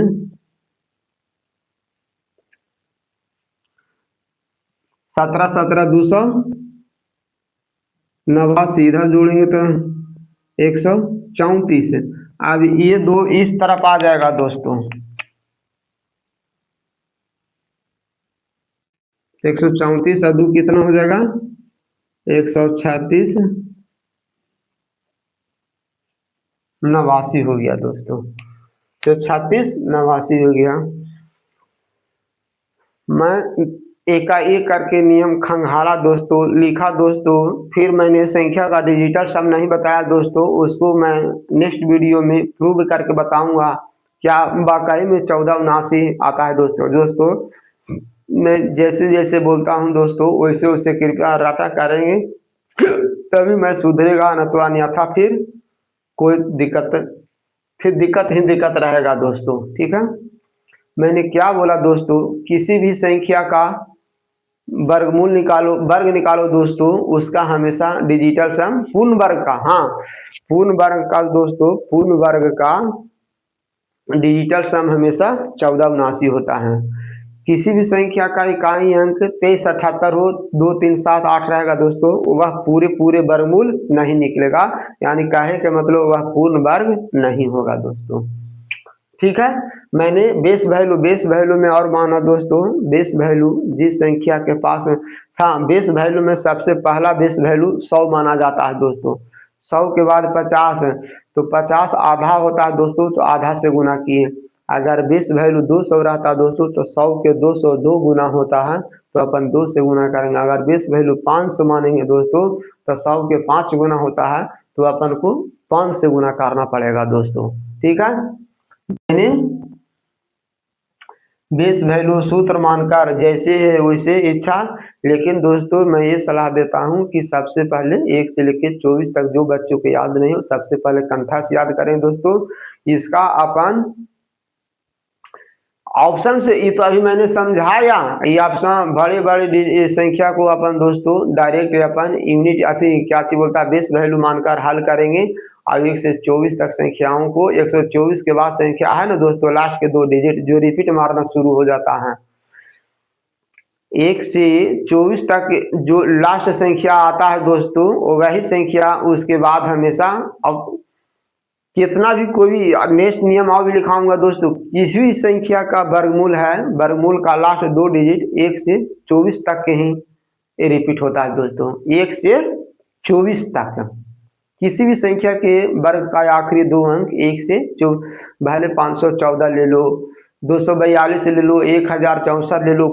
17 17 289, इधर जोड़ेंगे तो 134। अब ये दो इस तरफ आ जाएगा दोस्तों, 134 और 2 कितना हो जाएगा? 136 89 हो गया दोस्तों। तो 36 89 हो गया। मैं एकाएक करके नियम खंगाला दोस्तों, लिखा दोस्तों, फिर मैंने संख्या का डिजिटल सम नहीं बताया दोस्तों, उसको मैं नेक्स्ट वीडियो में प्रूव करके बताऊंगा क्या वाकई में 1479 आता है दोस्तों। दोस्तों मैं जैसे जैसे बोलता हूं दोस्तों, वैसे वैसे कृपया रटा करेंगे, तभी मैं सुधरेगा, न तो अन्यथा फिर कोई दिक्कत, फिर दिक्कत ही दिक्कत रहेगा दोस्तों। ठीक है, मैंने क्या बोला दोस्तों? किसी भी संख्या का वर्गमूल निकालो, वर्ग निकालो दोस्तों, उसका हमेशा डिजिटल सम पूर्ण वर्ग का, हाँ पूर्ण वर्ग का दोस्तों, पूर्ण वर्ग का डिजिटल सम हमेशा 1479 होता है। किसी भी संख्या का इकाई अंक 23, 78 हो, 2, 3, 7, 8 रहेगा दोस्तों, वह पूरे पूरे वर्गमूल नहीं निकलेगा, यानी कहे के मतलब वह पूर्ण वर्ग नहीं होगा दोस्तों। ठीक है, मैंने बेस वैल्यू में और माना दोस्तों, बेस वैल्यू जिस संख्या के पास, हाँ बेस वैल्यू में सबसे पहला बेस वैल्यू 100 माना जाता है दोस्तों। 100 के बाद 50, तो 50 आधा होता है दोस्तों, तो आधा से गुना किए। अगर बेस वैल्यू 200 रहता है दोस्तों, तो 100 के 202 गुना होता है, तो अपन 2 से गुना करेंगे। अगर बेस वैल्यू 500 मानेंगे दोस्तों, तो 100 के 5 गुना होता है, तो अपन को 5 से गुना करना पड़ेगा दोस्तों। ठीक है, मैंने बेस वैल्यू सूत्र मानकर जैसे है वैसे इच्छा, लेकिन दोस्तों मैं ये सलाह देता हूं कि सबसे पहले 1 से लेकर 24 तक जो बच्चों को याद नहीं हो, सबसे पहले कंठा से याद करें दोस्तों। इसका अपन ऑप्शन से, ये तो अभी मैंने समझाया, ये ऑप्शन बड़े बड़े संख्या को अपन दोस्तों डायरेक्ट अपन यूनिट अति क्या चीज बोलता है बेस वैल्यू मानकर हल करेंगे। और 1 से 24 तक संख्याओं को, 124 के बाद संख्या है ना दोस्तों, लास्ट के 2 डिजिट जो रिपीट मारना शुरू हो जाता है। 1 से 24 तक जो लास्ट संख्या आता है दोस्तों, वही संख्या उसके बाद हमेशा, अब कितना भी कोई भी नेक्स्ट नियम और भी लिखाऊंगा दोस्तों, किसी भी संख्या का वर्गमूल है, वर्गमूल का लास्ट 2 डिजिट 1 से 24 तक के ही रिपीट होता है दोस्तों। 1 से 24 तक किसी भी संख्या के वर्ग का आखिरी 2 अंक 1 से भले 514 ले लो, 242 ले लो, 1064 ले लो,